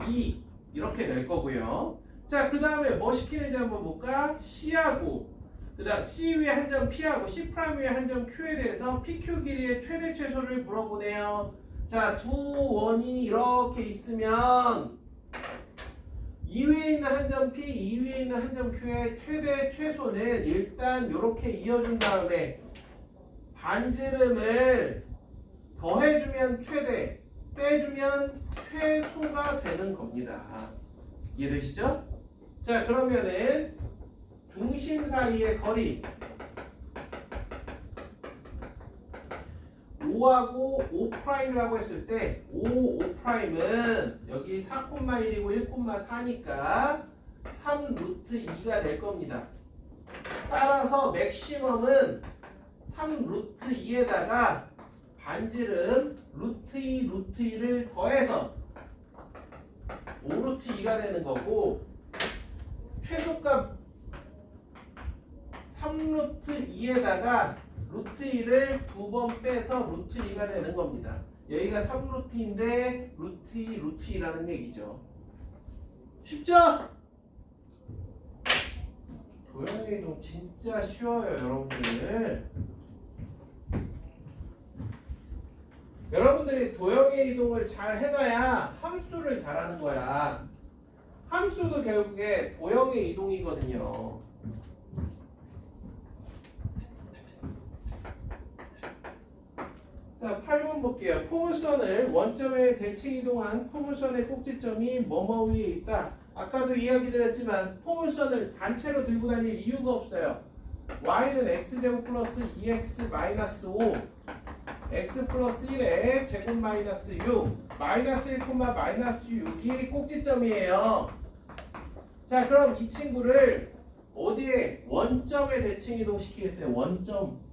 2 이렇게 될 거고요. 자, 그 다음에 뭐 시키는지 한번 볼까? C하고 그 다음 C 위에 한 점 P하고 C' 위에 한 점 Q에 대해서 PQ 길이의 최대 최소를 물어보네요. 자, 두 원이 이렇게 있으면 이 위에 있는 한 점 P, 이 위에 있는 한 점 Q의 최대 최소는 일단 이렇게 이어준 다음에 반지름을 더해주면 최대, 빼주면 최소가 되는 겁니다. 이해되시죠? 자, 그러면은 중심 사이의 거리 5하고 5'이라고 했을 때 5'은 여기 4,1이고 1,4니까 3√2가 될 겁니다. 따라서 맥시멈은 3√2에다가 반지름 √2를 더해서 5√2가 되는 거고 최소값 3√2에다가 √2를 두 번 빼서 √2가 되는 겁니다. 여기가 3√2인데 √2라는 얘기죠. 쉽죠? 도형의 이동 진짜 쉬워요, 여러분들. 여러분들이 도형의 이동을 잘 해놔야 함수를 잘하는 거야. 함수도 결국에 도형의 이동이거든요. 자, 8번 볼게요. 포물선을 원점에 대칭 이동한 포물선의 꼭지점이 뭐뭐 위에 있다. 아까도 이야기 드렸지만 포물선을 단체로 들고 다닐 이유가 없어요. y는 x제곱 플러스 2x 마이너스 5 x 플러스 1에 제곱 마이너스 6 마이너스 1, 마이너스 6이 꼭지점이에요. 자, 그럼 이 친구를 어디에 원점에 대칭 이동시키겠대. 원점.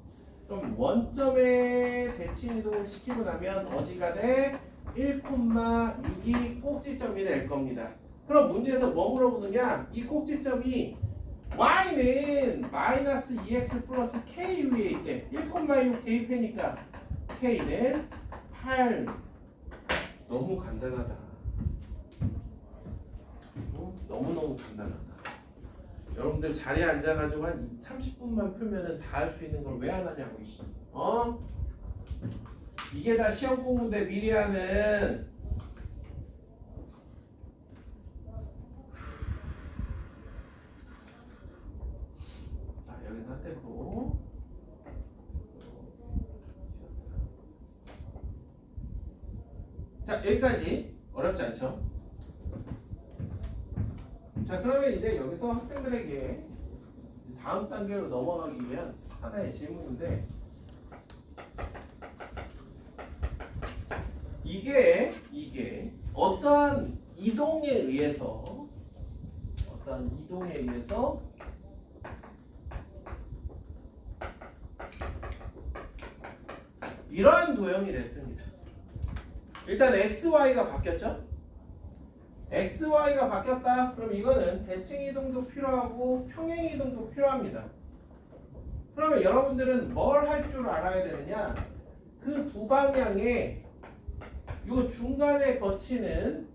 그럼 원점에 대칭 이동을 시키고 나면 어디가 돼? 1,6이 꼭지점이 될 겁니다. 그럼 문제에서 뭐 물어보느냐? 이 꼭지점이 y는 마이너스 2x 플러스 k 위에 있대. 1,6 대입해니까 k는 8. 너무 간단하다. 너무너무 간단하다. 여러분들 자리에 앉아가지고 한 30분만 풀면은 다 할 수 있는 걸 왜 안 하냐고. 이게 다 시험 공부인데 미리 하는. 자, 여기서 한 템포. 자, 여기까지 어렵지 않죠? 자, 그러면 이제 여기서 학생들에게 다음 단계로 넘어가기 위한 하나의 질문인데, 이게 어떠한 이동에 의해서 이러한 도형이 됐습니다. 일단 XY가 바뀌었죠? XY가 바뀌었다. 그럼 이거는 대칭 이동도 필요하고 평행 이동도 필요합니다. 그러면 여러분들은 뭘 할 줄 알아야 되느냐? 그 두 방향에 요 중간에 거치는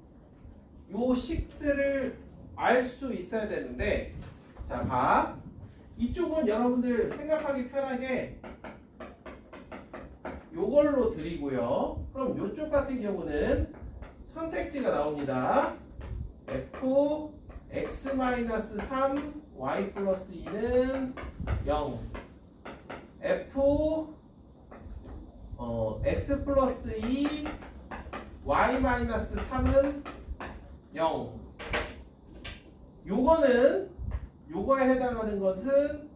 요 식들을 알 수 있어야 되는데, 자, 봐. 이쪽은 여러분들 생각하기 편하게 요걸로 드리고요. 그럼 요쪽 같은 경우는 선택지가 나옵니다. f x-3 y 플러스 2는 0, f x 플러스 2 y 마이너스 3은 0. 요거에 해당하는 것은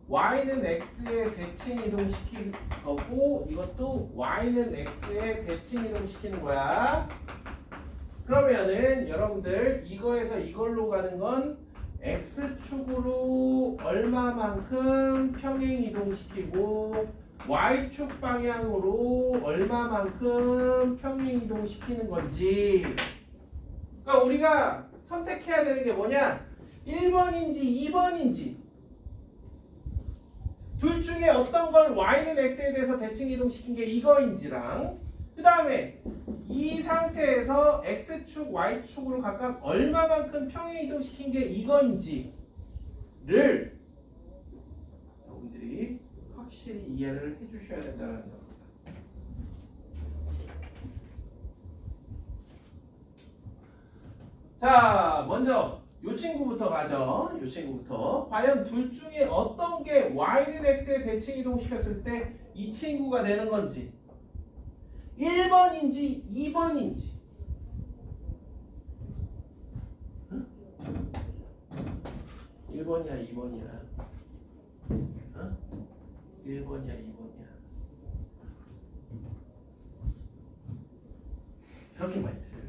y는 x에 대칭 이동시킬 거고, 이것도 y는 x에 대칭 이동시키는 거야. 그러면은 여러분들 이거에서 이걸로 가는 건 x축으로 얼마만큼 평행 이동시키고 y축 방향으로 얼마만큼 평행 이동시키는 건지. 그러니까 우리가 선택해야 되는 게 뭐냐? 1번인지 2번인지 둘 중에 어떤 걸 y는 x에 대해서 대칭 이동시킨 게 이거인지랑, 그 다음에 이 상태에서 x축, y축으로 각각 얼마만큼 평행 이동시킨 게 이거인지를 여러분들이 확실히 이해를 해주셔야 된다는 겁니다. 자, 먼저 요 친구부터 가죠. 요 친구부터. 과연 둘 중에 어떤 게 y는 x에 대칭 이동시켰을 때 이 친구가 되는 건지, 1번인지 2번인지. 응? 1번이야 2번이야. 응? 1번이야 2번이야. 이렇게 많이 틀려요.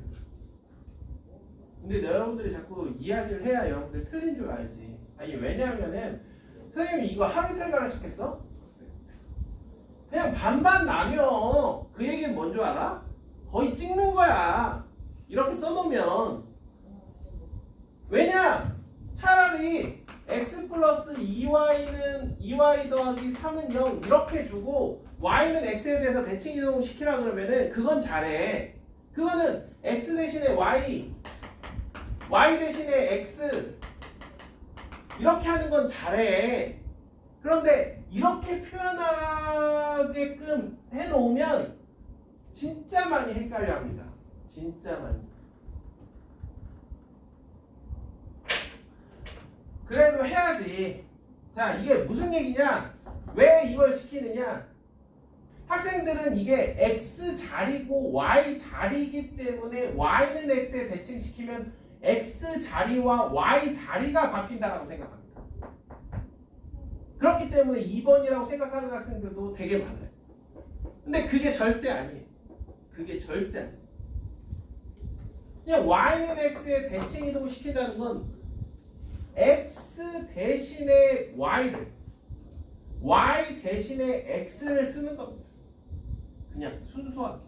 근데 여러분들이 자꾸 이야기를 해야 여러분들 틀린 줄 알지. 아니, 왜냐하면은 선생님이 이거 하루 이틀 가르쳤겠어? 그냥 반반 나뉘어. 그 얘기는 뭔 줄 알아? 거의 찍는 거야. 이렇게 써놓으면. 왜냐? 차라리 x 플러스 2y는 2y 더하기 3은 0 이렇게 주고 y는 x에 대해서 대칭 이동 시키라 그러면은 그건 잘해. 그거는 x 대신에 y, y 대신에 x 이렇게 하는 건 잘해. 그런데 이렇게 표현하게끔 해놓으면 진짜 많이 헷갈려 합니다. 진짜 많이. 그래도 해야지. 자, 이게 무슨 얘기냐? 왜 이걸 시키느냐? 학생들은 이게 x 자리고 y 자리이기 때문에 y는 x에 대칭시키면 x 자리와 y 자리가 바뀐다라고 생각합니다. 그렇기 때문에 2번이라고 생각하는 학생들도 되게 많아요. 근데 그게 절대 아니에요. 그게 절대 아니에요. 그냥 y는 x에 대칭 이동을 시킨다는 건 x 대신에 y를, y 대신에 x를 쓰는 겁니다. 그냥 순수하게.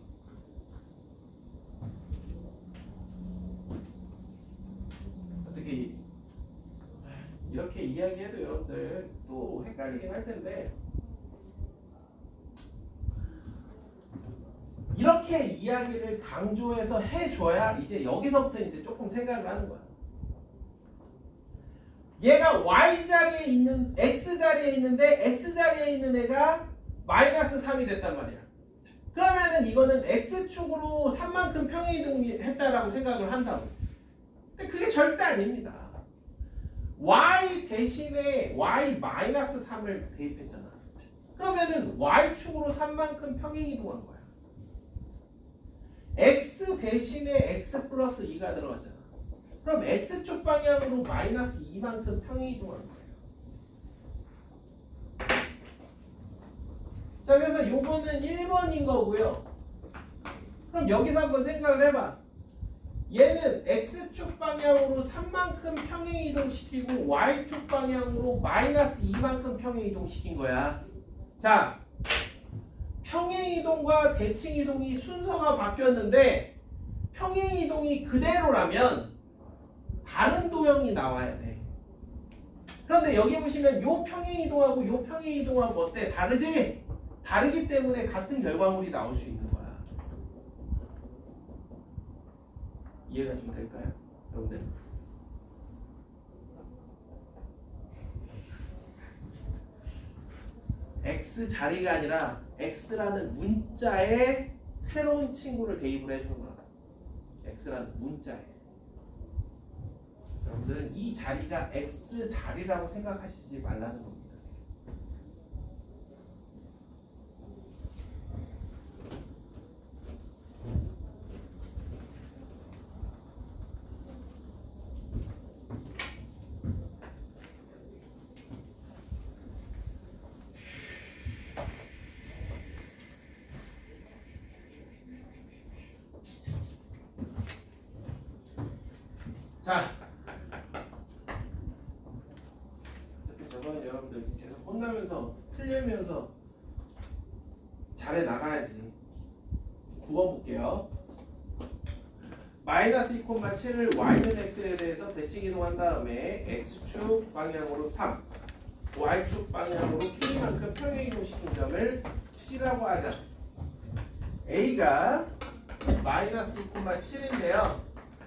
어떻게 이렇게 이야기해도 여러분들 또 헷갈리긴 할 텐데, 이렇게 이야기를 강조해서 해줘야 이제 여기서부터 이제 조금 생각을 하는 거야. 얘가 y 자리에 있는, x 자리에 있는데 x 자리에 있는 애가 마이너스 3이 됐단 말이야. 그러면은 이거는 x축으로 3만큼 평행 이동했다라고 생각을 한다고. 근데 그게 절대 아닙니다. y 대신에 y 마이너스 3을 대입했잖아. 그러면은 y축으로 3만큼 평행 이동한 거야. x 대신에 x 플러스 2가 들어갔잖아. 그럼 x축 방향으로 마이너스 2만큼 평행 이동한 거예요. 자, 그래서 요거는 1번인 거고요. 그럼 여기서 한번 생각을 해봐. 얘는 x축 방향으로 3만큼 평행 이동시키고 y축 방향으로 마이너스 2만큼 평행 이동시킨 거야. 자, 평행 이동과 대칭 이동이 순서가 바뀌었는데 평행 이동이 그대로라면 다른 도형이 나와야 돼. 그런데 여기 보시면 요 평행 이동하고 요 평행 이동하고 어때? 다르지? 다르기 때문에 같은 결과물이 나올 수 있는 거야. 이해가 좀 될까요? 여러분들? X 자리가 아니라 X라는 문자에 새로운 친구를 대입을 해주는 거야. X라는 문자에. 여러분들은 이 자리가 X 자리라고 생각하시지 말라는 겁니다. 자, 저번에 여러분들 계속 혼나면서 틀리면서 잘해 나가야지. 9번 볼게요. 마이너스 2,7을 y는 x에 대해서 대칭 이동한 다음에 x축 방향으로 3, y축 방향으로 k만큼 평행 이동시킨 점을 c라고 하자. a가 마이너스 2,7인데요.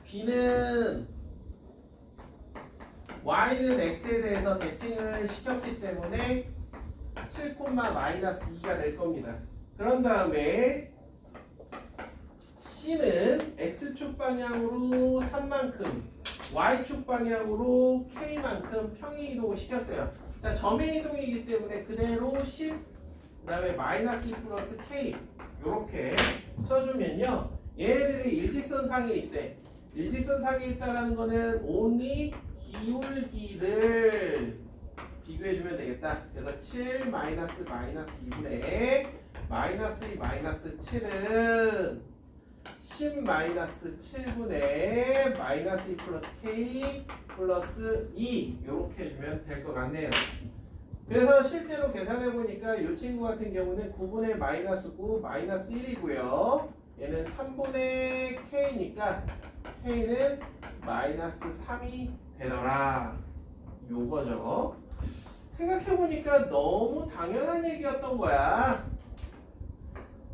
b는 y는 x에 대해서 대칭을 시켰기 때문에 7, 마이너스 2가 될 겁니다. 그런 다음에 c는 x축 방향으로 3만큼 y축 방향으로 k만큼 평행 이동을 시켰어요. 자, 점의 이동이기 때문에 그대로 10, 그 다음에 마이너스 2 플러스 k 이렇게 써주면요, 얘네들이 일직선상에 있대. 일직선상에 있다는 거는 only 기울기를 비교해주면 되겠다. 그래서 7 마이너스 2분의 마이너스 2 마이너스 7은 10 마이너스 7분의 마이너스 2 플러스 k 플러스 2 이렇게 해주면 될 것 같네요. 그래서 실제로 계산해 보니까 이 친구 같은 경우는 9분의 마이너스 9 마이너스 1이고요. 얘는 3분의 k니까 k는 마이너스 3이 되더라. 요거죠. 생각해보니까 너무 당연한 얘기였던 거야.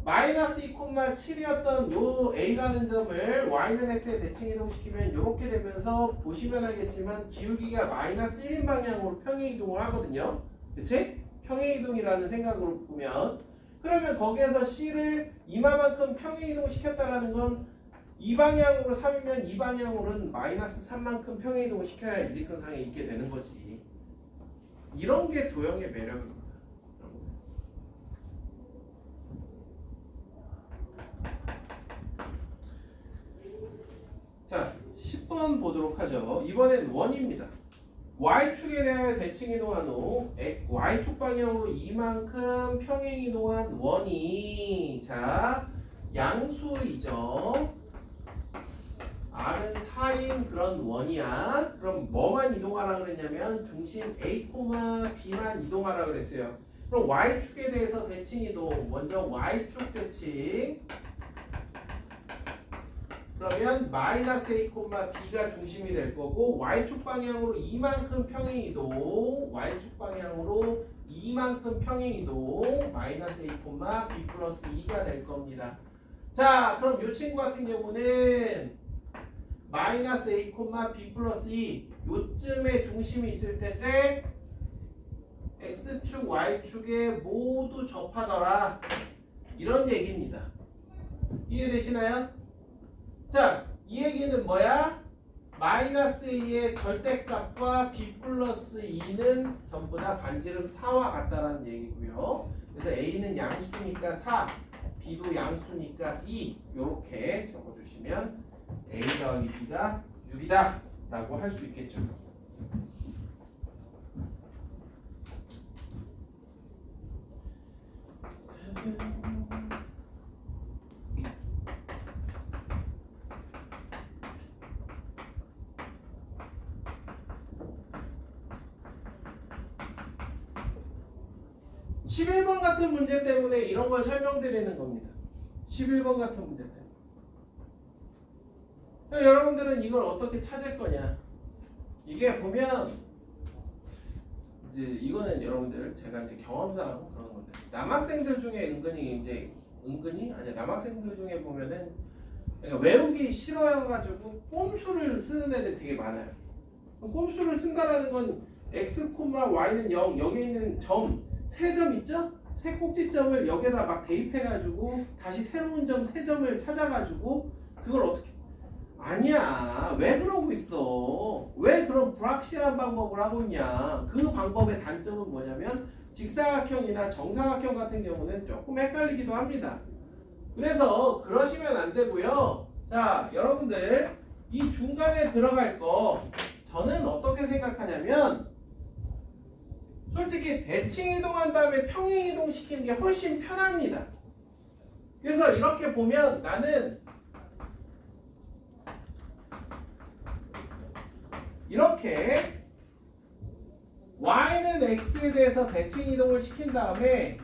마이너스 2,7이었던 요 a라는 점을 y는 x에 대칭 이동시키면 이렇게 되면서 보시면 알겠지만 기울기가 마이너스 1인 방향으로 평행 이동을 하거든요. 그치? 평행 이동이라는 생각으로 보면, 그러면 거기에서 c를 이마만큼 평행 이동시켰다라는 건 이 방향으로 3이면 이 방향으로는 마이너스 3만큼 평행 이동을 시켜야 일직선상에 있게 되는 거지. 이런 게 도형의 매력입니다. 자, 10번 보도록 하죠. 이번엔 원입니다. y축에 대하여 대칭 이동한 후 y축 방향으로 이만큼 평행 이동한 원이, 자, 양수이죠. r은 4인 그런 원이야. 그럼 뭐만 이동하라 그랬냐면 중심 a, b만 이동하라 그랬어요. 그럼 y축에 대해서 대칭 이동, 먼저 y축 대칭. 그러면 마이너스 a, b가 중심이 될 거고, y축 방향으로 이만큼 평행 이동, y축 방향으로 이만큼 평행 이동, 마이너스 a, b 플러스 2가 될 겁니다. 자, 그럼 이 친구 같은 경우는 마이너스 a, b 플러스 2 요쯤에 중심이 있을 텐데 x축, y축에 모두 접하더라, 이런 얘기입니다. 이해되시나요? 자, 이 얘기는 뭐야? 마이너스 a의 절대값과 b 플러스 2는 전부 다 반지름 4와 같다라는 얘기고요. 그래서 a는 양수니까 4, b도 양수니까 2 이렇게 적어주시면 a 더하기 b가 6이다 라고 할 수 있겠죠. (11번) 같은 문제 때문에 이런 걸 설명드리는 겁니다. 11번 같은 문제 때문에. 여러분들은 이걸 어떻게 찾을 거냐? 이게 보면 이제 이거는 여러분들 제가 이제 경험상으로 그런 건데 남학생들 중에 은근히 아니야 남학생들 중에 보면은 그러니까 외우기 싫어가지고 꼼수를 쓰는 애들 되게 많아요. 꼼수를 쓴다라는 건 x, y는 0 여기 있는 점 세 점 있죠? 세 꼭지점을 여기에다 막 대입해가지고 다시 새로운 점 세 점을 찾아가지고 그걸 어떻게 아니야 왜 그러고 있어 왜 그런 불확실한 방법을 하고 있냐 그 방법의 단점은 뭐냐면 직사각형이나 정사각형 같은 경우는 조금 헷갈리기도 합니다. 그래서 그러시면 안 되고요. 자 여러분들 이 중간에 들어갈 거 저는 어떻게 생각하냐면 솔직히 대칭 이동한 다음에 평행 이동 시키는 게 훨씬 편합니다. 그래서 이렇게 보면 나는 이렇게 y는 x에 대해서 대칭 이동을 시킨 다음에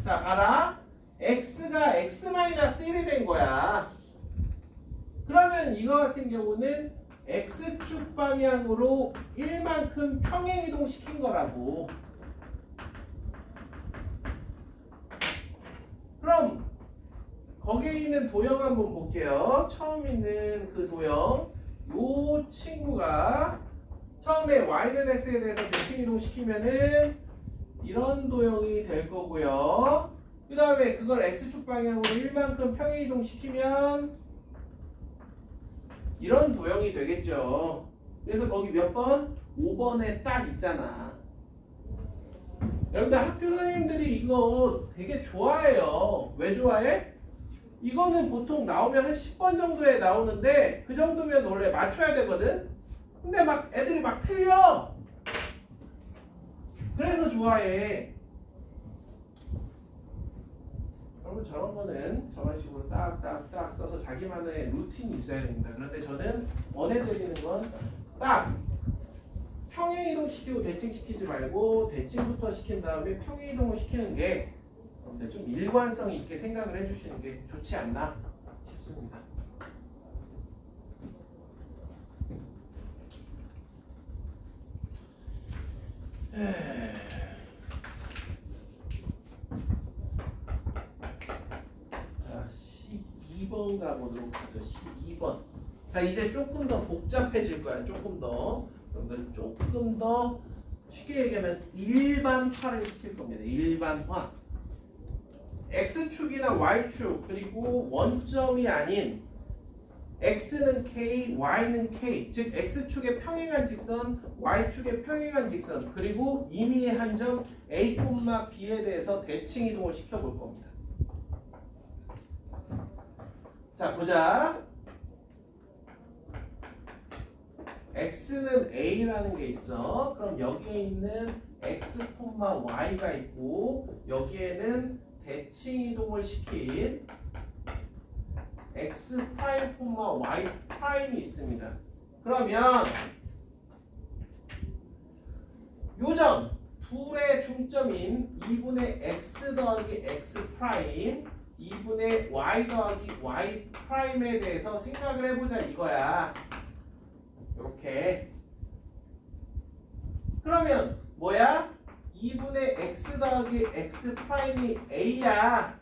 자 봐라 x가 x-1이 된 거야. 그러면 이거 같은 경우는 x축 방향으로 1만큼 평행 이동 시킨 거라고. 그럼 거기에 있는 도형 한번 볼게요. 처음 있는 그 도형 요 친구가 처음에 y는 x에 대해서 대칭 이동 시키면은 이런 도형이 될 거고요. 그 다음에 그걸 x축 방향으로 1만큼 평행 이동 시키면 이런 도형이 되겠죠. 그래서 거기 몇 번? 5번에 딱 있잖아. 여러분들 학교 선생님들이 이거 되게 좋아해요. 왜 좋아해? 이거는 보통 나오면 한 10번 정도에 나오는데 그 정도면 원래 맞춰야 되거든. 근데 막 애들이 막 틀려. 그래서 좋아해. 여러분 저런 거는 저런 식으로 딱딱딱 써서 자기만의 루틴이 있어야 됩니다. 그런데 저는 원해드리는 건 딱 평행 이동 시키고 대칭 시키지 말고 대칭부터 시킨 다음에 평행 이동을 시키는 게 여러분들 좀 일관성 있게 생각을 해주시는 게 좋지 않나 싶습니다. 자, 12번 가보도록 하죠. 12번. 자, 이제 조금 더 복잡해질 거야. 조금 더. 여러분들 조금 더 쉽게 얘기하면 일반화를 시킬 겁니다. 일반화. x축이나 y축 그리고 원점이 아닌 x는 k, y는 k, 즉 x축의 평행한 직선, y축의 평행한 직선 그리고 임의의 한 점 a, b에 대해서 대칭 이동을 시켜볼 겁니다. 자 보자. x는 a라는 게 있어. 그럼 여기에 있는 x, y가 있고 여기에는 대칭 이동을 시킨 x', y''이 있습니다. 그러면 요점 둘의 중점인 2분의 x 더하기 x', 2분의 y 더하기 y''에 대해서 생각을 해보자 이거야. 이렇게. 그러면 뭐야? 2분의 x 더하기 x''이 a야.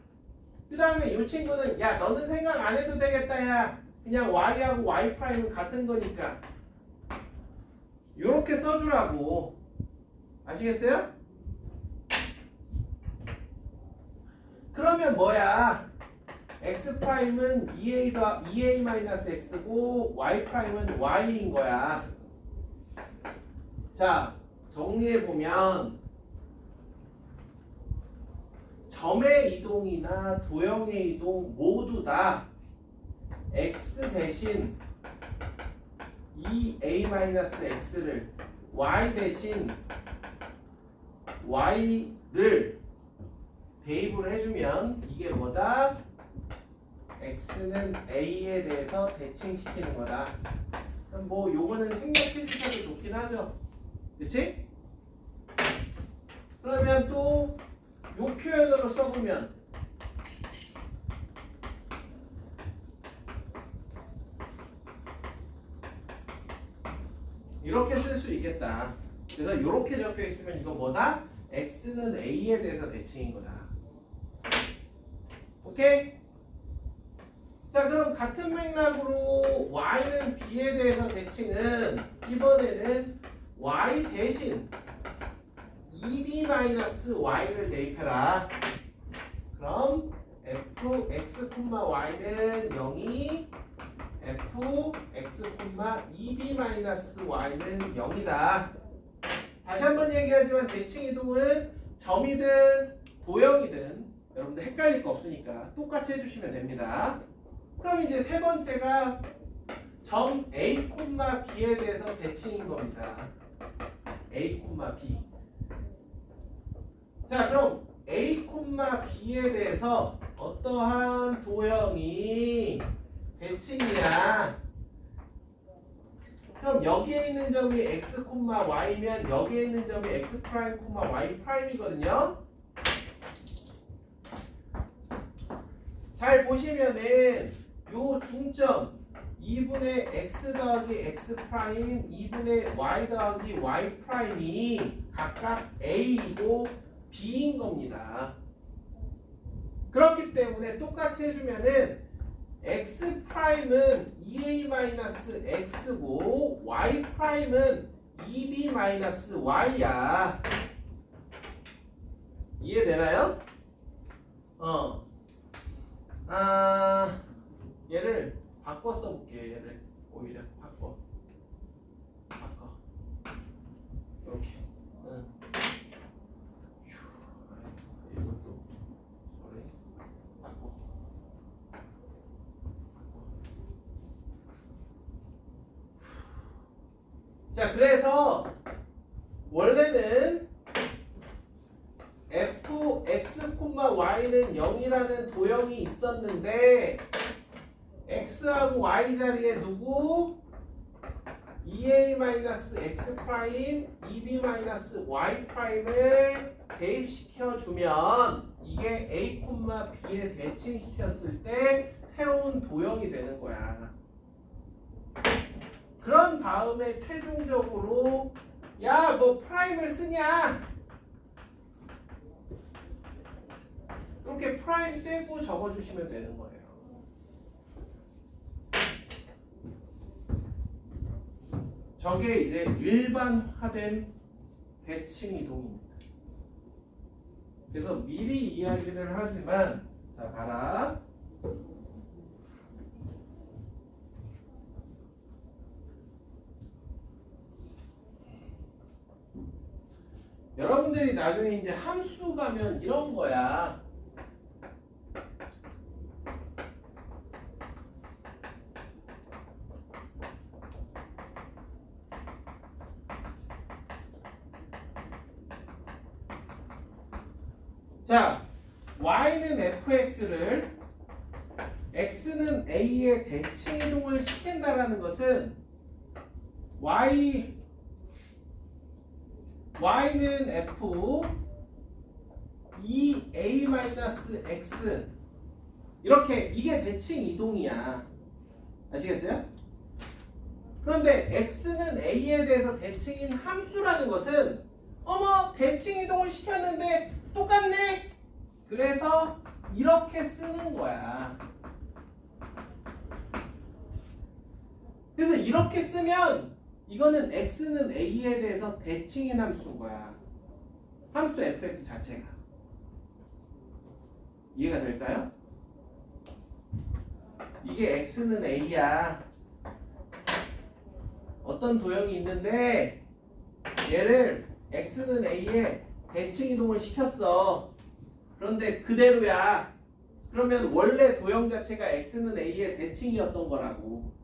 그 다음에 이 친구는 야 너는 생각 안 해도 되겠다 야 그냥 y하고 y''은 같은 거니까 요렇게 써주라고. 아시겠어요? 그러면 뭐야? x'은 2a-x고 y''은 y인 거야. 자 정리해보면 점의 이동이나 도형의 이동 모두 다 x 대신 2a-x를 y 대신 y를 대입을 해주면 이게 뭐다? x는 a에 대해서 대칭시키는 거다. 그럼 뭐 요거는 생략 필기셔도 좋긴 하죠. 그치? 그러면 또 요 표현으로 써보면 이렇게 쓸 수 있겠다. 그래서 이렇게 적혀 있으면 이거 뭐다? x는 a에 대해서 대칭인 거다. 오케이? 자, 그럼 같은 맥락으로 y는 b에 대해서 대칭은 이번에는 y 대신 2b-y를 대입해라. 그럼 fx, y는 0이 fx, 2b-y는 0이다. 다시 한번 얘기하지만 대칭 이동은 점이든 도형이든 여러분들 헷갈릴 거 없으니까 똑같이 해주시면 됩니다. 그럼 이제 세 번째가 점 a, b에 대해서 대칭인 겁니다. a, b. 자, 그럼 a, b에 대해서 어떠한 도형이 대칭이야? 그럼 여기에 있는 점이 x, y면 여기에 있는 점이 x 프라임, y 프라임이거든요. 잘 보시면은 요 중점 2분의 x 더하기 x 프라임, 2분의 y 더하기 y 프라임이 각각 a이고 b인 겁니다. 그렇기 때문에 똑같이 해주면은 x 프라임은 2a-x고 y 프라임은 2b-y야. 이해되나요? 얘를 바꿔 써볼게요. 얘를 오히려 바꿔 이렇게. 이것도 바꿔. 자, 그래서 원래는 fx, y는 0이라는 도형이 있었는데 x하고 y 자리에 누구? 2a-x 프라임, 2b-y 프라임을 대입시켜 주면 이게 a, b에 대칭시켰을 때 새로운 도형이 되는 거야. 그런 다음에 최종적으로 야, 뭐 프라임을 쓰냐? 이렇게 프라임 떼고 적어주시면 되는 거예요. 저게 이제 일반화된 대칭 이동입니다. 그래서 미리 이야기를 하지만, 자, 봐라. 여러분들이 나중에 이제 함수 가면 이런 거야. 자, y는 fx를 x는 a의 대칭 이동을 시킨다라는 것은 y는 f 2a-x 이렇게 이게 대칭 이동이야. 아시겠어요? 그런데 x는 a에 대해서 대칭인 함수라는 것은 어머, 대칭 이동을 시켰는데 똑같네. 그래서 이렇게 쓰는 거야. 그래서 이렇게 쓰면 이거는 x는 a에 대해서 대칭인 함수인 거야. 함수 fx 자체가. 이해가 될까요? 이게 x는 a야. 어떤 도형이 있는데 얘를 x는 a에 대칭 이동을 시켰어. 그런데 그대로야. 그러면 원래 도형 자체가 x는 a의 대칭이었던 거라고.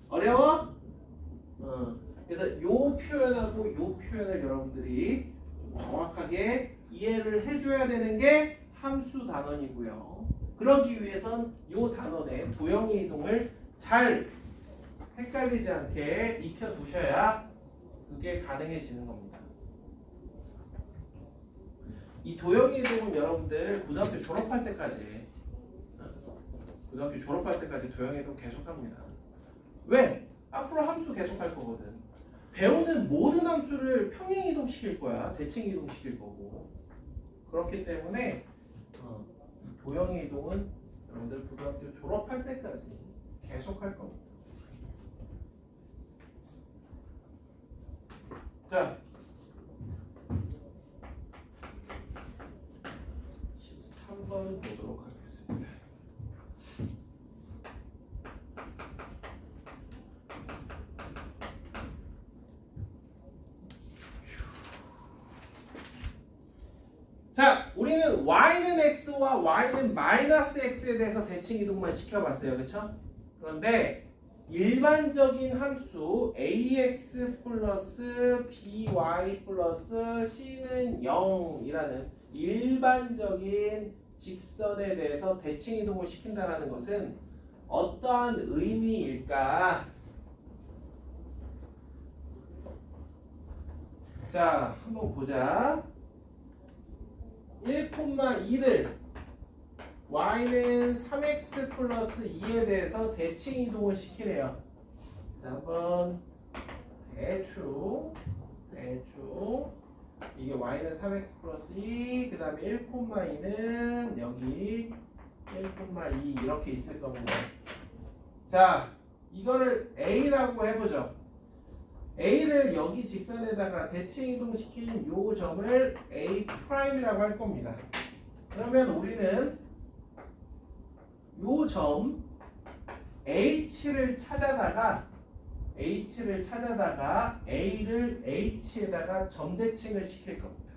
어려워? 그래서 요 표현하고 요 표현을 여러분들이 정확하게 이해를 해줘야 되는 게 함수 단원이고요. 그러기 위해선 요 단원의 도형의 이동을 잘 헷갈리지 않게 익혀두셔야 그게 가능해지는 겁니다. 이 도형의 이동은 여러분들 고등학교 졸업할 때까지 도형의 이동 계속합니다. 왜? 앞으로 함수 계속 할 거거든. 배우는 모든 함수를 평행 이동시킬 거야. 대칭 이동시킬 거고. 그렇기 때문에 도형의 이동은 여러분들 고등학교 졸업할 때까지 계속 할 겁니다. 자, 13번 보도록 하겠습니다. 자, 우리는 y는 x와 y는 마이너스 x에 대해서 대칭 이동만 시켜봤어요. 그쵸? 그런데 일반적인 함수 ax 플러스 by 플러스 c는 0이라는 일반적인 직선에 대해서 대칭 이동을 시킨다는 것은 어떠한 의미일까? 자, 한번 보자. 1,2를 y는 3x 플러스 2에 대해서 대칭 이동을 시키래요. 자, 한번 대충 이게 y는 3x 플러스 2, 그 다음에 1,2는 여기 1,2 이렇게 있을 겁니다. 자, 이거를 a라고 해보죠. A를 여기 직선에다가 대칭 이동시킨 요 점을 A'이라고 할 겁니다. 그러면 우리는 요 점 H를 찾아다가 A를 H에다가 점 대칭을 시킬 겁니다.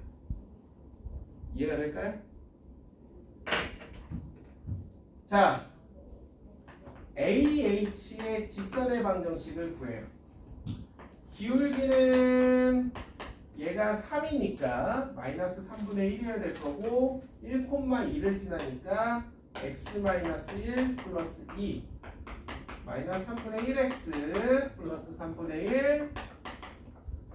이해가 될까요? 자, AH의 직선의 방정식을 구해요. 기울기는 얘가 3이니까 마이너스 3분의 1이어야 될 거고 1,2를 지나니까 x-1 플러스 2 마이너스 3분의 1x 플러스 3분의 1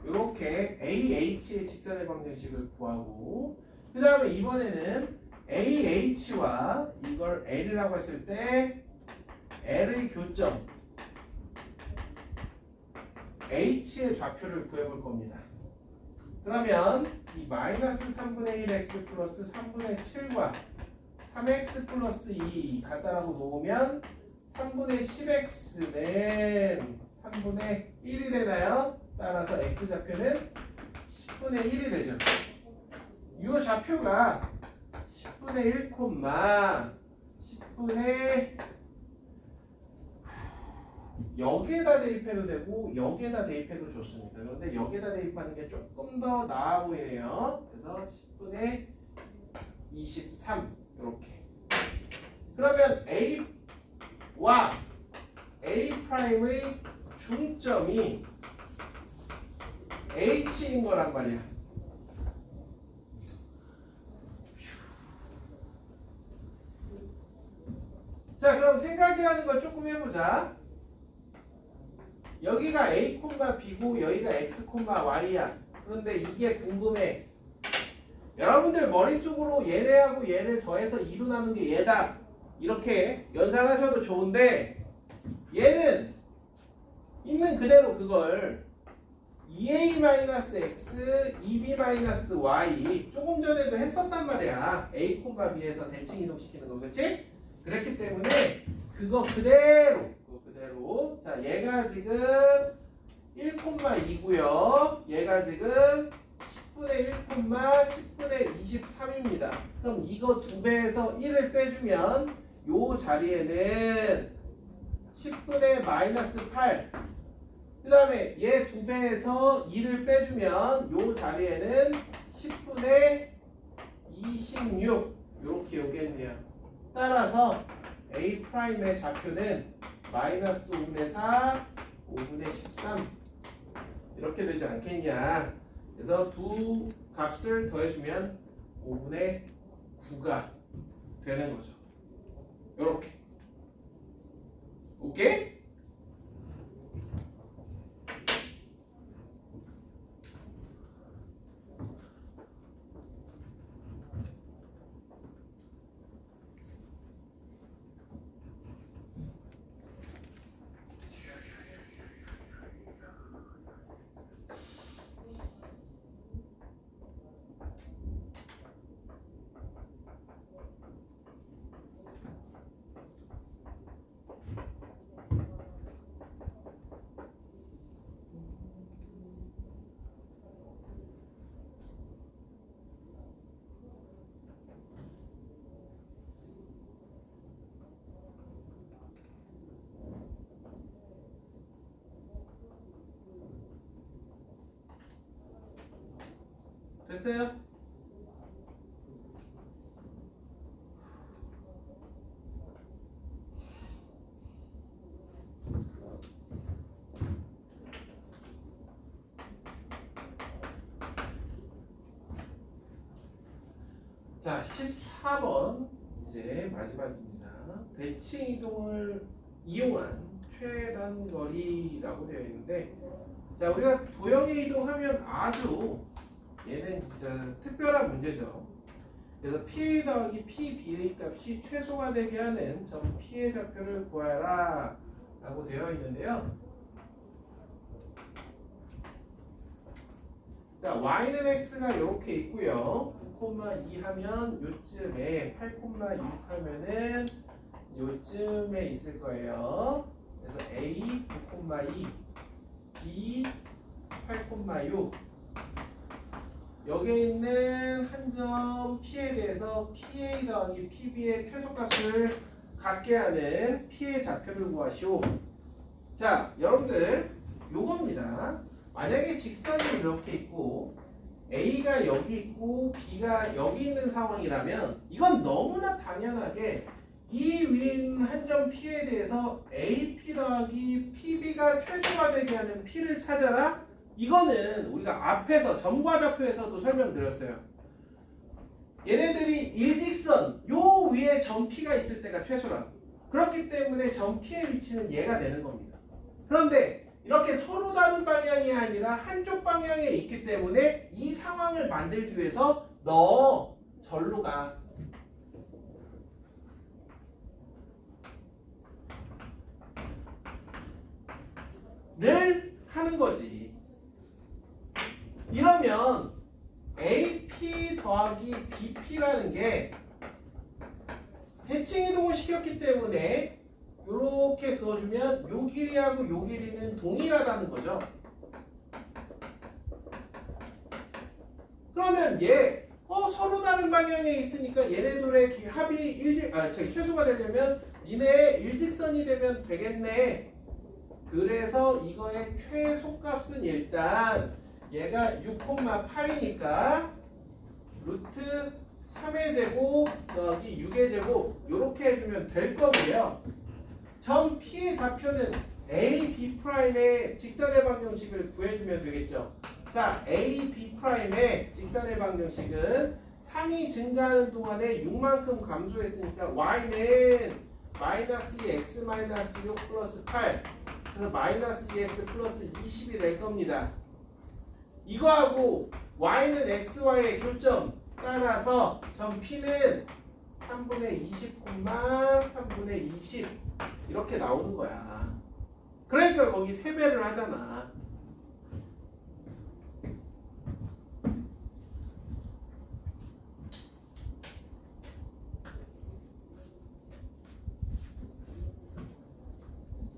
이렇게 AH의 직선의 방정식을 구하고 그 다음에 이번에는 AH와 이걸 L이라고 했을 때 L의 교점 H의 좌표를 구해볼 겁니다. 그러면 이 마이너스 3분의 1x 플러스 3분의 7과 3x 플러스 2 갖다라고 놓으면 3분의 10x는 3분의 1이 되나요? 따라서 x 좌표는 10분의 1이 되죠. 이 좌표가 10분의 1, 10분의 여기에다 대입해도 되고 여기에다 대입해도 좋습니다. 그런데 여기에다 대입하는 게 조금 더 나아 보이네요. 그래서 10분의 23 이렇게. 그러면 A와 A'의 중점이 H인 거란 말이야. 자, 그럼 생각이라는 걸 조금 해보자. 여기가 A, B고 여기가 X, Y야. 그런데 이게 궁금해. 여러분들 머릿속으로 얘네하고 얘를 더해서 2로 나눈 게 얘다. 이렇게 연산하셔도 좋은데 얘는 있는 그대로 그걸 2A-X, 2B-Y 조금 전에도 했었단 말이야. A, B에서 대칭 이동시키는 거. 그치? 그랬기 때문에 그거 그대로 자, 얘가 지금 1,2고요. 얘가 지금 10분의 1, 10분의 23입니다. 그럼 이거 2배에서 1을 빼주면 요 자리에는 10분의 마이너스 8. 그 다음에 얘 2배에서 2를 빼주면 요 자리에는 10분의 26. 요렇게 오겠네요. 따라서 A'의 좌표는 마이너스 5분의 4, 5분의 13 이렇게 되지 않겠냐. 그래서 두 값을 더해주면 5분의 9가 되는 거죠. 이렇게. 오케이? 됐어요? 자, 14번 이제 마지막입니다. 대칭 이동을 이용한 최단 거리라고 되어 있는데, 자, 우리가 도형의 이동하면 아주 얘는 진짜 특별한 문제죠. 그래서 PA 더하기 PB의 값이 최소가 되게 하는 점 P의 좌표를 구하라 라고 되어 있는데요. 자, y는 x가 이렇게 있고요. 9,2 하면 요쯤에 8,6 하면은 요쯤에 있을 거예요. 그래서 a 9,2 b 8,6 여기에 있는 한 점 P에 대해서 PA 더하기 PB의 최소값을 갖게 하는 P의 좌표를 구하시오. 자, 여러분들 요겁니다. 만약에 직선이 이렇게 있고 A가 여기 있고 B가 여기 있는 상황이라면 이건 너무나 당연하게 이 위에 있는 한 점 P에 대해서 AP 더하기 PB가 최소가 되게 하는 P를 찾아라. 이거는 우리가 앞에서 점과 좌표에서도 설명드렸어요. 얘네들이 일직선 요 위에 점 P가 있을 때가 최소라. 그렇기 때문에 점 P의 위치는 얘가 되는 겁니다. 그런데 이렇게 서로 다른 방향이 아니라 한쪽 방향에 있기 때문에 이 상황을 만들기 위해서 너 절로 가. 를 하는 거지. 이러면 AP 더하기 BP라는 게 대칭 이동을 시켰기 때문에 이렇게 그어주면 요 길이하고 요 길이는 동일하다는 거죠. 그러면 얘 서로 다른 방향에 있으니까 얘네들의 합이 최소가 되려면 니네 일직선이 되면 되겠네. 그래서 이거의 최소값은 일단 얘가 6,8이니까 루트 3의 제곱 더하기 6의 제곱 이렇게 해주면 될 거고요. 점 P의 좌표는 A, B'의 직선의 방정식을 구해주면 되겠죠. 자, A, B'의 직선의 방정식은 3이 증가하는 동안에 6만큼 감소했으니까 Y는 마이너스 2x 마이너스 6 플러스 8 그래서 마이너스 2x 플러스 20이 될 겁니다. 이거하고 Y는 XY의 교점 따라서 점 P는 3분의 20, 3분의 20 이렇게 나오는 거야. 그러니까 거기 3배를 하잖아.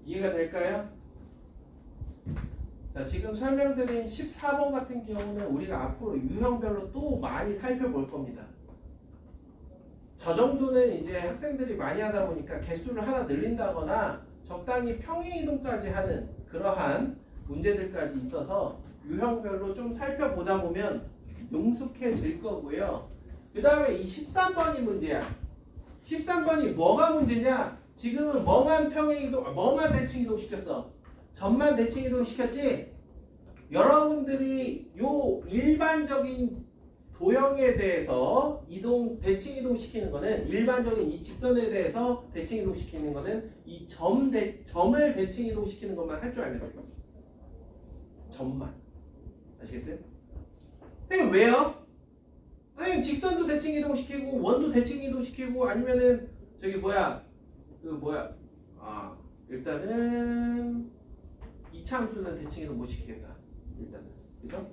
이해가 될까요? 자, 지금 설명드린 14번 같은 경우는 우리가 앞으로 유형별로 또 많이 살펴볼 겁니다. 저 정도는 이제 학생들이 많이 하다 보니까 개수를 하나 늘린다거나 적당히 평행이동까지 하는 그러한 문제들까지 있어서 유형별로 좀 살펴보다 보면 능숙해질 거고요. 그 다음에 이 13번이 문제야. 13번이 뭐가 문제냐? 지금은 뭐만 평행이동, 뭐만 대칭이동 시켰어? 점만 대칭이동 시켰지? 여러분들이 요 일반적인 도형에 대해서 대칭 이동 시키는 거는 일반적인 이 직선에 대해서 대칭 이동 시키는 거는 이 점을 대칭 이동 시키는 것만 할 줄 알면 돼요. 점만. 아시겠어요? 선생님 왜요? 선생님 직선도 대칭 이동 시키고 원도 대칭 이동 시키고 아니면은 일단은 이차함수는 대칭 이동 못 시키겠다. 일단은 그죠?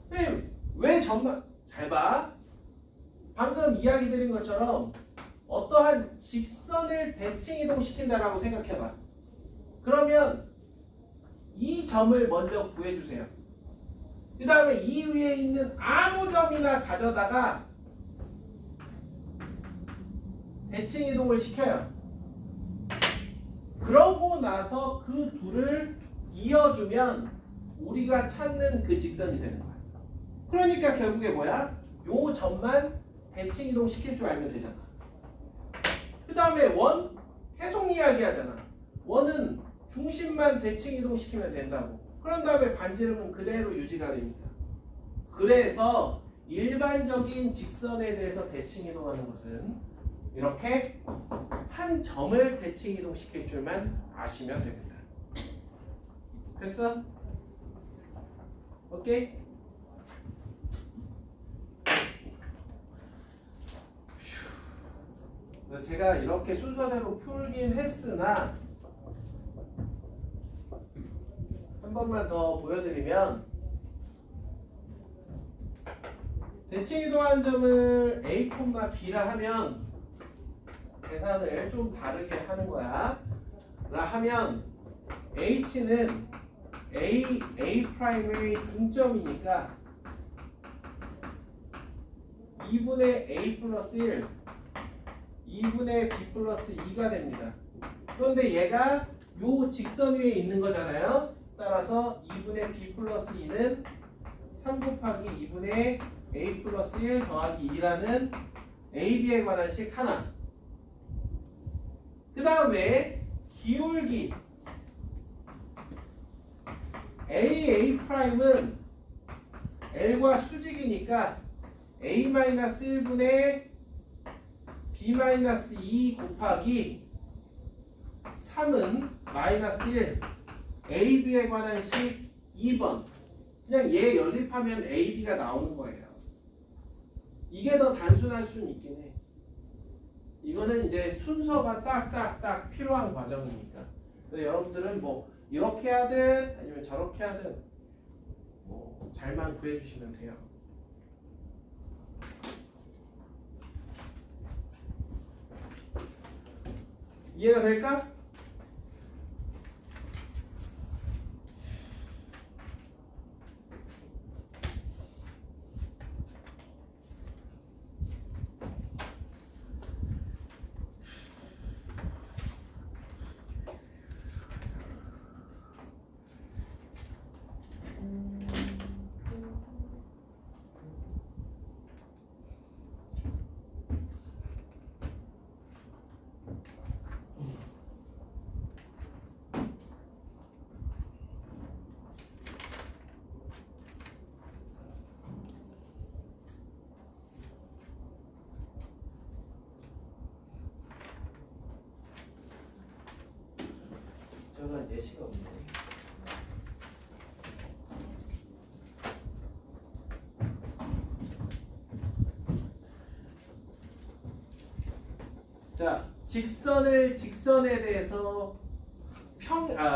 선생님 왜 점만 잘 봐. 방금 이야기 드린 것처럼 어떠한 직선을 대칭 이동시킨다라고 생각해봐. 그러면 이 점을 먼저 구해주세요. 그 다음에 이 위에 있는 아무 점이나 가져다가 대칭 이동을 시켜요. 그러고 나서 그 둘을 이어주면 우리가 찾는 그 직선이 되는 거야. 그러니까 결국에 뭐야? 요 점만 대칭 이동 시킬 줄 알면 되잖아. 그 다음에 원 계속 이야기하잖아. 원은 중심만 대칭 이동시키면 된다고. 그런 다음에 반지름은 그대로 유지가 되니까. 그래서 일반적인 직선에 대해서 대칭 이동하는 것은 이렇게 한 점을 대칭 이동시킬 줄만 아시면 됩니다. 됐어? 오케이? 그래서 제가 이렇게 순서대로 풀긴 했으나 한 번만 더 보여드리면 대칭 이동하는 점을 A, B라 하면 계산을 좀 다르게 하는 거야. 라 하면 H는 A'의 중점이니까 2분의 A 플러스 1 2분의 B 플러스 2가 됩니다. 그런데 얘가 요 직선 위에 있는 거잖아요. 따라서 2분의 B 플러스 2는 3 곱하기 2분의 A 플러스 1 더하기 2라는 AB에 관한 식 하나. 그 다음에 기울기 AA'은 L과 수직이니까 A-1분의 B-2 곱하기 3은 마이너스 1 AB에 관한 식 2번. 그냥 얘 연립하면 AB가 나오는 거예요. 이게 더 단순할 수는 있긴 해. 이거는 이제 순서가 딱딱딱 필요한 과정이니까. 그래서 여러분들은 뭐 이렇게 하든 아니면 저렇게 하든 뭐 잘만 구해주시면 돼요. 이해가 될까? 저는 예시가 없네. 자, 직선에 대해서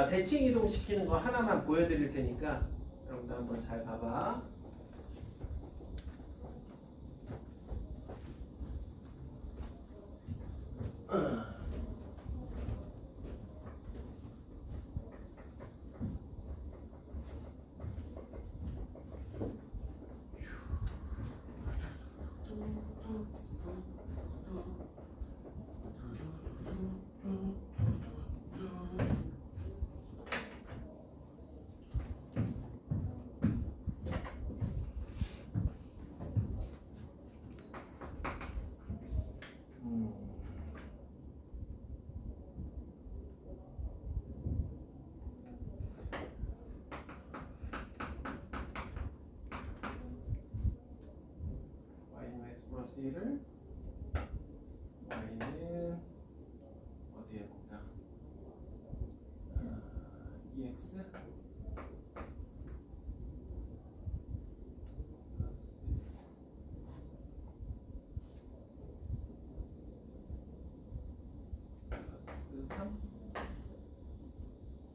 대칭 이동시키는 거 하나만 보여드릴 테니까 여러분들 한번 잘 봐봐. 플러스 1을 y는 어디에 볼까? EX 플러스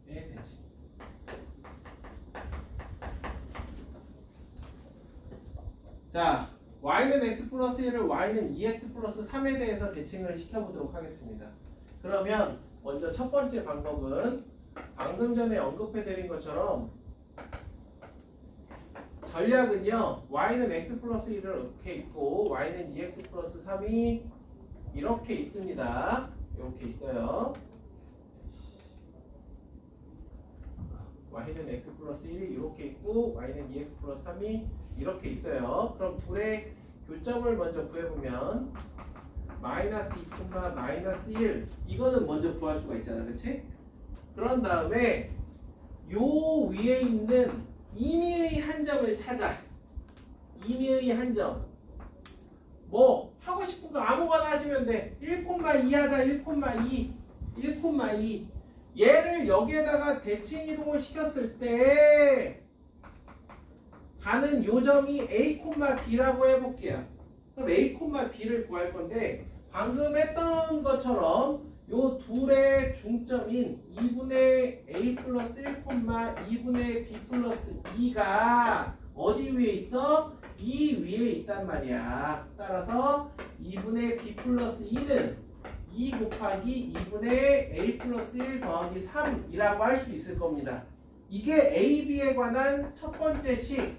3의 대칭. 자, y는 x 플러스 1을 y는 2x 플러스 3에 대해서 대칭을 시켜보도록 하겠습니다. 그러면 먼저 첫 번째 방법은 방금 전에 언급해드린 것처럼 전략은요. y는 x 플러스 1을 이렇게 있고 y는 2x 플러스 3이 이렇게 있습니다. 이렇게 있어요. y y는 x 플러스 1이 이렇게 있고 y는 2x 플러스 3이 이렇게 있어요. 그럼 둘의 교점을 먼저 구해보면 마이너스 2, 마이너스 1 이거는 먼저 구할 수가 있잖아, 그치? 그런 다음에 요 위에 있는 임의의 한 점을 찾아. 임의의 한 점. 뭐 하고 싶은 거 아무거나 하시면 돼. 1,2 하자. 1,2 1,2 얘를 여기에다가 대칭 이동을 시켰을 때 가는 요점이 A, B라고 해볼게요. 그럼 A, B를 구할 건데 방금 했던 것처럼 요 둘의 중점인 2분의 A 플러스 1, 2분의 B 플러스 2가 어디 위에 있어? 이 위에 있단 말이야. 따라서 2분의 B 플러스 2는 2 곱하기 2분의 A 플러스 1 더하기 3이라고 할 수 있을 겁니다. 이게 A, B에 관한 첫 번째 식.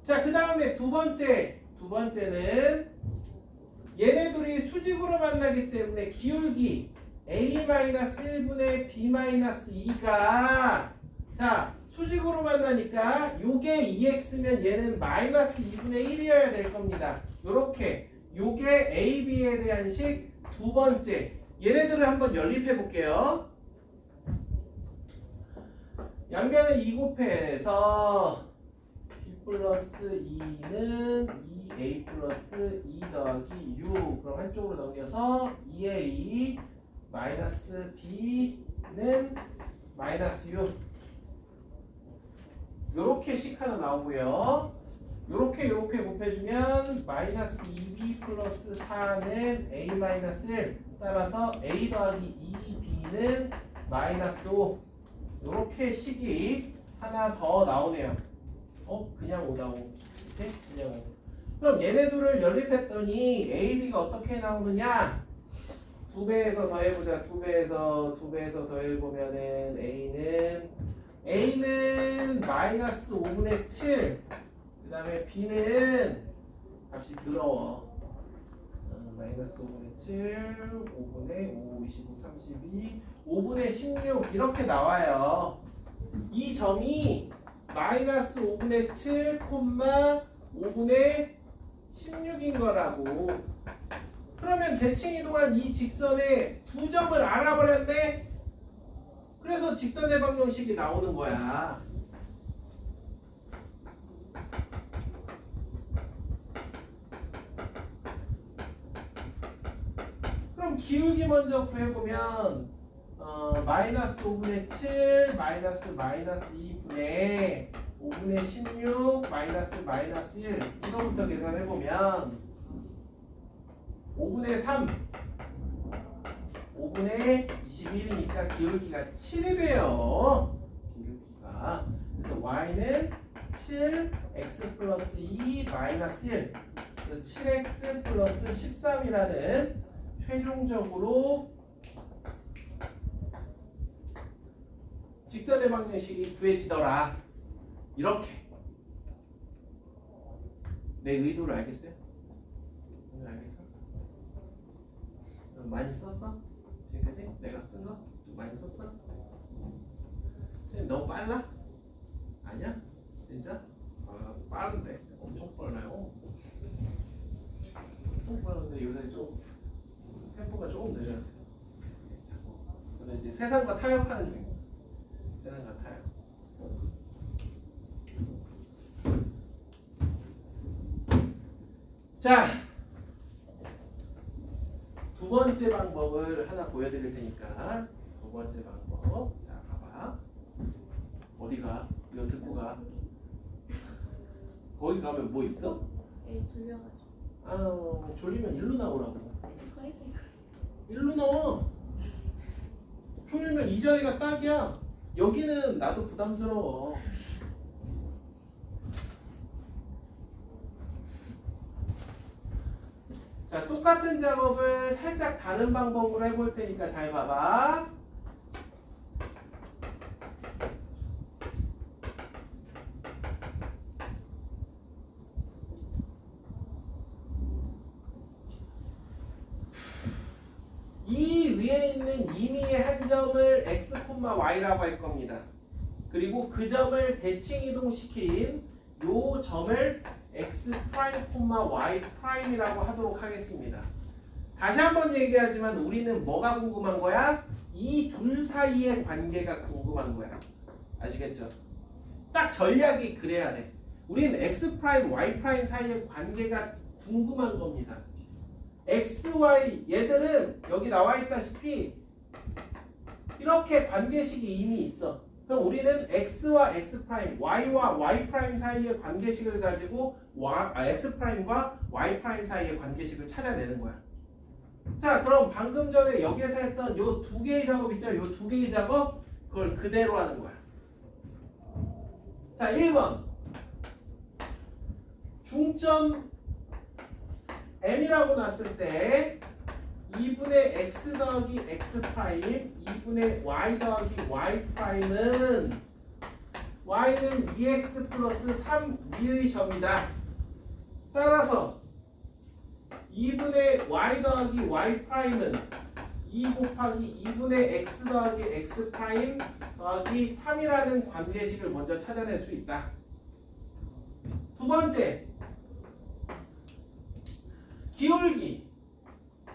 자, 그 다음에 두 번째는 얘네 둘이 수직으로 만나기 때문에 기울기 A-1분의 B-2가 자 수직으로 만나니까 요게 2x면 얘는 마이너스 2분의 1이어야 될 겁니다. 요렇게 요게 A, B에 대한 식 두 번째. 얘네들을 한번 연립해 볼게요. 양변을 2 곱해서 B 플러스 2는 2A 플러스 2 더하기 6 그럼 한쪽으로 넘겨서 2A 마이너스 B는 마이너스 6 요렇게 식 하나 나오고요. 요렇게 곱해주면 마이너스 2B 플러스 4는 A 마이너스 1 따라서 A 더하기 2B는 마이너스 5 요렇게 식이 하나 더 나오네요. 그냥 5 나오고 그치? 그냥 5. 그럼 얘네 둘을 연립했더니 AB가 어떻게 나오느냐? 2배에서 더해보자. 2배에서 더해보면은 A는 마이너스 5분의 7 그 다음에 B는 값이 더러워. 마이너스 5분의 7 5분의 5 25 32 5분의 16 이렇게 나와요. 이 점이 마이너스 5분의 7, 5분의 16인 거라고. 그러면 대칭 이동한 이 직선의 두 점을 알아버렸네. 그래서 직선의 방정식이 나오는 거야. 그럼 기울기 먼저 구해보면 마이너스 5분의 7 마이너스 2분의 5분의 16 마이너스 1 이거부터 계산해보면 5분의 3 5분의 21이니까 기울기가 7이 돼요. 기울기가. 그래서 y는 7 x 플러스 2 마이너스 1 그래서 7x 플러스 13이라는 최종적으로 직선의 방정식이 구해지더라. 이렇게. 내 의도를 알겠어요? 알겠어? 많이 썼어? 지금까지? 내가 쓴 거? 좀 많이 썼어? 너무 빨라? 아니야? 진짜? 빠른데 엄청 빨라요. 엄청 빠른데 요새 좀 템포가 조금 늦어졌어요. 저는 이제 세상과 타협하는 중이에요. 세상과 타협. 자, 두 번째 방법을 하나 보여드릴 테니까 두 번째 방법. 자, 봐봐. 어디가? 이거 듣고 가. 거기 가면 뭐 있어? 네, 졸려가지고. 졸리면 일로 나오라고. 서 있으니까. 일로 나와. 졸리면 이 자리가 딱이야. 여기는 나도 부담스러워. 자, 똑같은 작업을 살짝 다른 방법으로 해볼 테니까 잘 봐봐. 이 위에 있는 임의의 한 점을 x, y라고 할 겁니다. 그리고 그 점을 대칭 이동시킨 요 점을 x 프라임 콤마 y 프라임이라고 하도록 하겠습니다. 다시 한번 얘기하지만 우리는 뭐가 궁금한 거야? 이 둘 사이의 관계가 궁금한 거야. 아시겠죠? 딱 전략이 그래야 돼. 우리는 x 프라임, y 프라임 사이의 관계가 궁금한 겁니다. x, y 얘들은 여기 나와 있다시피 이렇게 관계식이 이미 있어. 그럼 우리는 x와 x 프라임, y와 y 프라임 사이의 관계식을 가지고 x 프라임과 y 프라임 사이의 관계식을 찾아내는 거야. 자, 그럼 방금 전에 여기에서 했던 요 두 개의 작업 있잖아. 요 두 개의 작업 그걸 그대로 하는 거야. 자, 1번 중점 m이라고 놨을 때 2분의 x 더하기 x 프라임 2분의 y 더하기 y 프라임은 y는 2x 플러스 3 위의 점이다. 따라서 2분의 y 더하기 y 프라임은 2 곱하기 2분의 x 더하기 x 프라임 더하기 3이라는 관계식을 먼저 찾아낼 수 있다. 두 번째, 기울기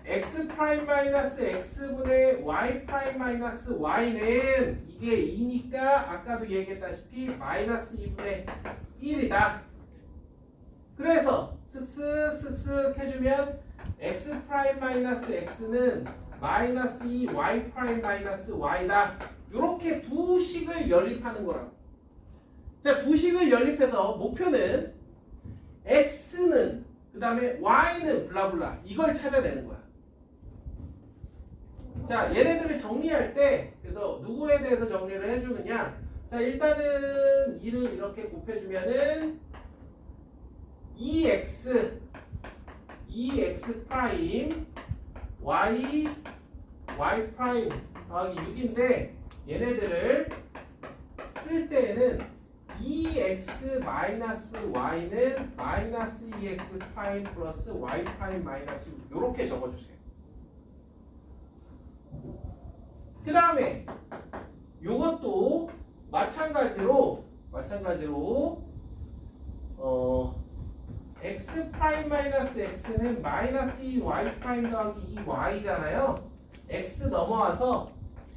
x 프라임 마이너스 x분의 y 프라임 마이너스 y는 이게 2니까 아까도 얘기했다시피 마이너스 2분의 1이다. 그래서 슥슥슥슥 해주면 x 프라임 마이너스 x는 마이너스 2 y 프라임 마이너스 y다. 이렇게 두 식을 연립하는 거라고. 자, 두 식을 연립해서 목표는 x는 그 다음에 y는 블라블라 이걸 찾아내는 거야. 자, 얘네들을 정리할 때 그래서 누구에 대해서 정리를 해주느냐. 자, 일단은 2를 이렇게 곱해주면은 2x 프라임 y 프라임 더하기 6인데 얘네들을 쓸 때에는 2x 마이너스 y는 마이너스 2x 프라임 플러스 y 프라임 마이너스 6 이렇게 적어주세요. 그 다음에 요것도 마찬가지로 x 프라임 마이너스 x는 마이너스 2y 프라임 더하기 2y잖아요. x 넘어와서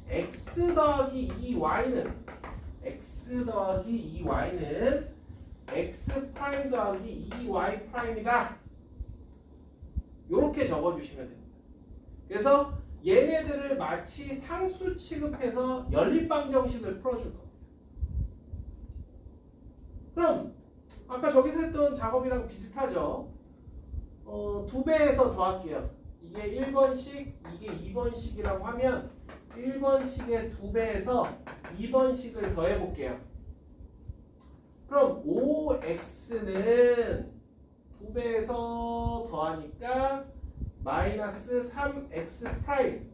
x 더하기 2y는 x 프라임 더하기 2y 프라임이다. 요렇게 적어주시면 됩니다. 그래서 얘네들을 마치 상수 취급해서 연립방정식을 풀어줄 겁니다. 그럼 아까 저기서 했던 작업이랑 비슷하죠. 2배에서 더할게요. 이게 1번식, 이게 2번식이라고 하면 1번식의 2배에서 2번식을 더해볼게요. 그럼 5x는 2배에서 더하니까 마이너스 3x 프라임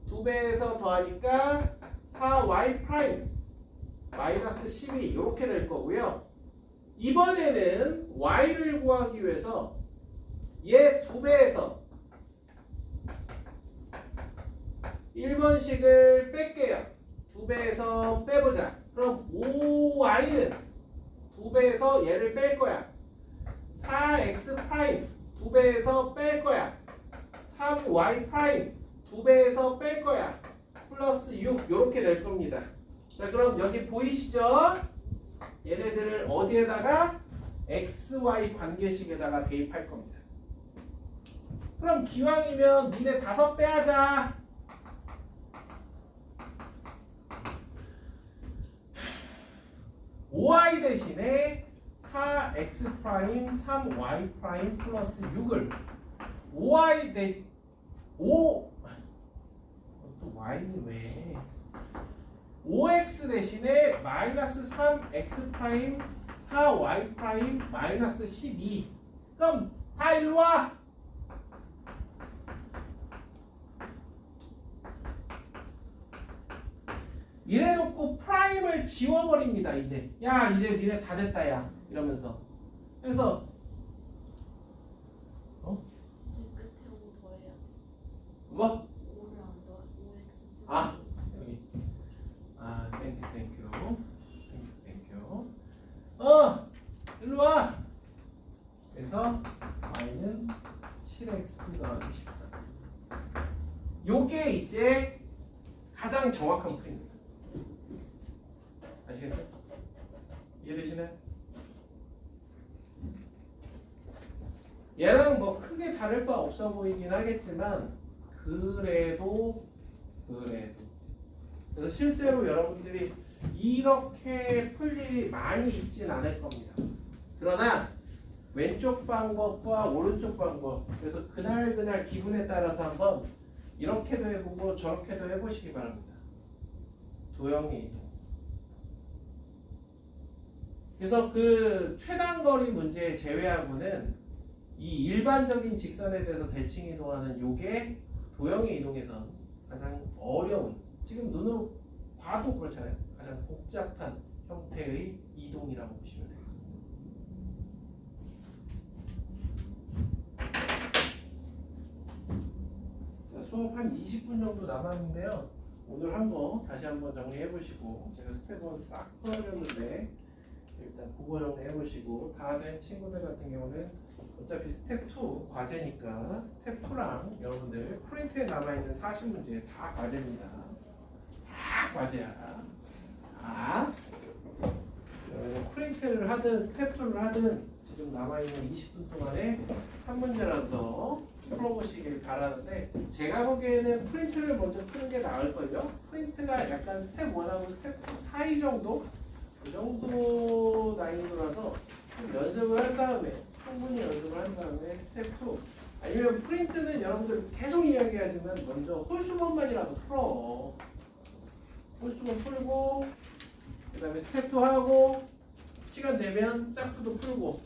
2배에서 더하니까 4y 프라임 마이너스 12 이렇게 될 거고요. 이번에는 y를 구하기 위해서 얘 2배에서 1번식을 뺄게요. 2배에서 빼보자. 그럼 5y는 2배에서 얘를 뺄 거야. 4x 프라임 2배에서 뺄 거야. 3y 프라임 2배에서 뺄 거야. 플러스 6 이렇게 될 겁니다. 자, 그럼 여기 보이시죠? 얘네들을 어디에다가 xy 관계식에다가 대입할 겁니다. 그럼 기왕이면 니네 5 빼하자. y 대신에 4x 프라임 3y 프라임 플러스 6을 5y 대 5 또 y는 왜 5x 대신에 마이너스 3x 프라임 4y 프라임 마이너스 12. 그럼 다 일로 와. 이래놓고 프라임을 지워버립니다. 이제 야 이제 니네 다 됐다 야 이러면서. 그래서 끝에 5 더해요. 뭐? 5를 안 더해. 5x 아 여기 땡큐 정확한 풀입니다. 아시겠어요? 이해되시나요? 얘랑 뭐 크게 다를 바 없어 보이긴 하겠지만 그래도 그래서 실제로 여러분들이 이렇게 풀 일이 많이 있진 않을 겁니다. 그러나 왼쪽 방법과 오른쪽 방법, 그래서 그날 기분에 따라서 한번 이렇게도 해보고 저렇게도 해보시기 바랍니다. 도형의 이동. 그래서 그 최단거리 문제 제외하고는 이 일반적인 직선에 대해서 대칭 이동하는 요게 도형의 이동에서 가장 어려운, 지금 눈으로 봐도 그렇잖아요. 가장 복잡한 형태의 이동이라고 보시면 되겠습니다. 자, 수업 한 20분 정도 남았는데요. 오늘 한 거 다시 한번 정리해 보시고, 제가 스텝 1 싹 풀어줬는데 일단 그거 정리해 보시고, 다 된 친구들 같은 경우는 어차피 스텝 2 과제니까 스텝 2랑 여러분들 프린트에 남아있는 40문제 다 과제입니다. 다 과제야. 다. 프린트를 하든 스텝 2를 하든 지금 남아있는 20분 동안에 한 문제라도 더 풀어보시길 바라는데, 제가 보기에는 프린트를 먼저 푸는 게 나을걸요. 프린트가 약간 스텝 1하고 스텝 2 사이 정도? 그 정도 난이도라서 좀 연습을 한 다음에, 충분히 연습을 한 다음에 스텝 2, 아니면 프린트는 여러분들 계속 이야기하지만 먼저 홀수본만이라도 풀어. 홀수본 풀고 그 다음에 스텝 2 하고 시간 되면 짝수도 풀고